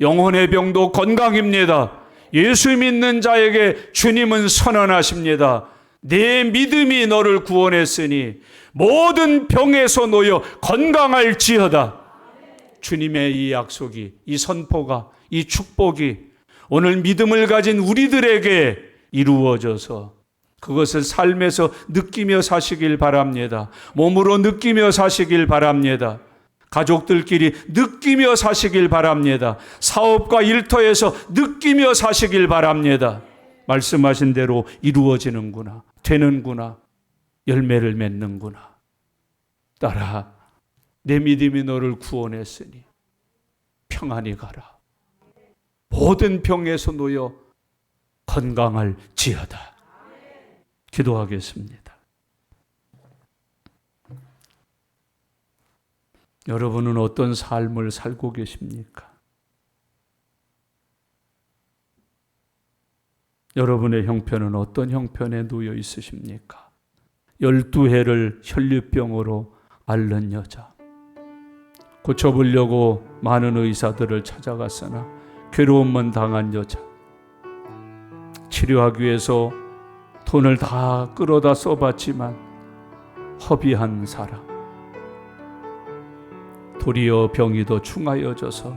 영혼의 병도 건강입니다. 예수 믿는 자에게 주님은 선언하십니다. 내 믿음이 너를 구원했으니 모든 병에서 놓여 건강할지어다. 주님의 이 약속이, 이 선포가, 이 축복이 오늘 믿음을 가진 우리들에게 이루어져서 그것을 삶에서 느끼며 사시길 바랍니다. 몸으로 느끼며 사시길 바랍니다. 가족들끼리 느끼며 사시길 바랍니다. 사업과 일터에서 느끼며 사시길 바랍니다. 말씀하신 대로 이루어지는구나, 되는구나, 열매를 맺는구나. 딸아, 내 믿음이 너를 구원했으니 평안히 가라. 모든 병에서 놓여 건강할지어다. 기도하겠습니다. 여러분은 어떤 삶을 살고 계십니까? 여러분의 형편은 어떤 형편에 놓여 있으십니까? 12해를 혈류병으로 앓는 여자, 고쳐보려고 많은 의사들을 찾아갔으나 괴로움만 당한 여자, 치료하기 위해서 돈을 다 끌어다 써봤지만 허비한 사람, 도리어 병이 더 충하여져서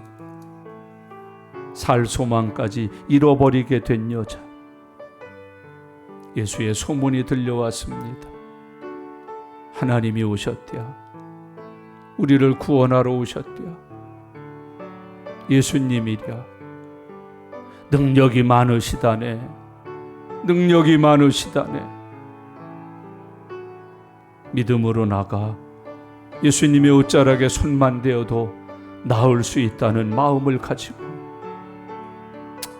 살 소망까지 잃어버리게 된 여자, 예수의 소문이 들려왔습니다. 하나님이 오셨대야, 우리를 구원하러 오셨대야, 예수님이랴, 능력이 많으시다네, 능력이 많으시다네. 믿음으로 나가 예수님의 옷자락에 손만 대어도 나을 수 있다는 마음을 가지고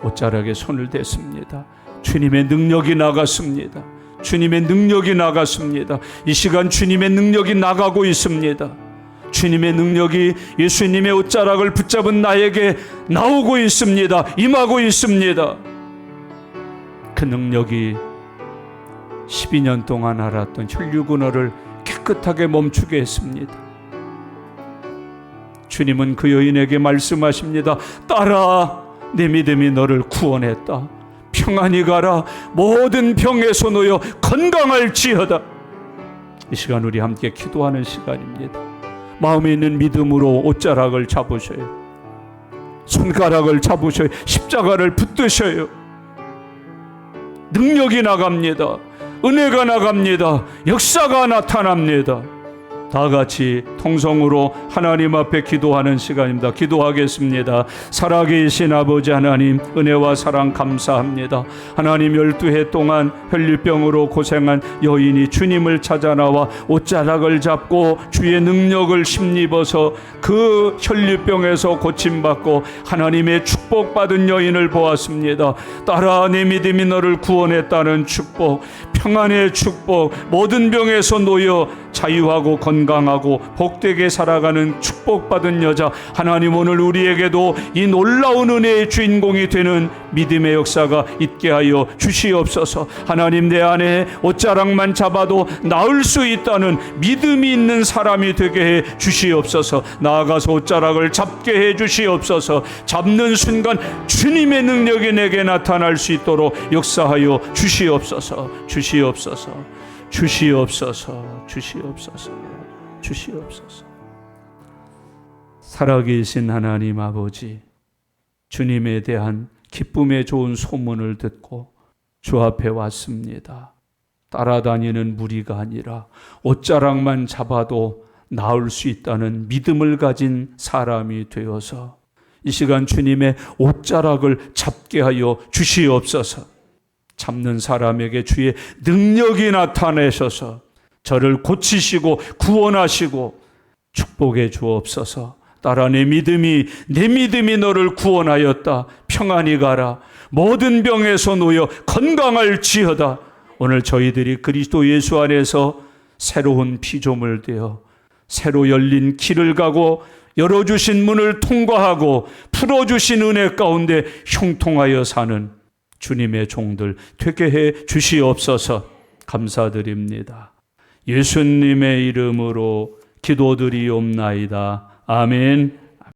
옷자락에 손을 댔습니다. 주님의 능력이 나갔습니다. 주님의 능력이 나갔습니다. 이 시간 주님의 능력이 나가고 있습니다. 주님의 능력이 예수님의 옷자락을 붙잡은 나에게 나오고 있습니다. 임하고 있습니다. 그 능력이 12년 동안 앓았던 혈류근어를 깨끗하게 멈추게 했습니다. 주님은 그 여인에게 말씀하십니다. 딸아, 내 믿음이 너를 구원했다. 평안히 가라. 모든 병에서 놓여 건강할지어다. 이 시간 우리 함께 기도하는 시간입니다. 마음에 있는 믿음으로 옷자락을 잡으셔요. 손가락을 잡으셔요. 십자가를 붙드셔요. 능력이 나갑니다. 은혜가 나갑니다. 역사가 나타납니다. 다 같이 통성으로 하나님 앞에 기도하는 시간입니다. 기도하겠습니다. 살아계신 아버지 하나님, 은혜와 사랑 감사합니다. 하나님, 12해 동안 혈류병으로 고생한 여인이 주님을 찾아 나와 옷자락을 잡고 주의 능력을 힘입어서 그 혈류병에서 고침받고 하나님의 축복받은 여인을 보았습니다. 딸아, 내 믿음이 너를 구원했다는 축복, 평안의 축복, 모든 병에서 놓여 자유하고 건강하고 복되게 살아가는 축복받은 여자, 하나님 오늘 우리에게도 이 놀라운 은혜의 주인공이 되는 믿음의 역사가 있게 하여 주시옵소서. 하나님, 내 안에 옷자락만 잡아도 나을 수 있다는 믿음이 있는 사람이 되게 해 주시옵소서. 나아가서 옷자락을 잡게 해 주시옵소서. 잡는 순간 주님의 능력이 내게 나타날 수 있도록 역사하여 주시옵소서. 주시옵소서. 주시옵소서. 주시옵소서. 주시옵소서. 살아계신 하나님 아버지, 주님에 대한 기쁨의 좋은 소문을 듣고 주 앞에 왔습니다. 따라다니는 무리가 아니라 옷자락만 잡아도 나을 수 있다는 믿음을 가진 사람이 되어서 이 시간 주님의 옷자락을 잡게 하여 주시옵소서. 잡는 사람에게 주의 능력이 나타내셔서 저를 고치시고 구원하시고 축복해 주옵소서. 딸아, 내 믿음이 너를 구원하였다. 평안히 가라. 모든 병에서 놓여 건강할지어다. 오늘 저희들이 그리스도 예수 안에서 새로운 피조물 되어 새로 열린 길을 가고 열어주신 문을 통과하고 풀어주신 은혜 가운데 형통하여 사는 주님의 종들 되게 해 주시옵소서. 감사드립니다. 예수님의 이름으로 기도드리옵나이다. 아멘.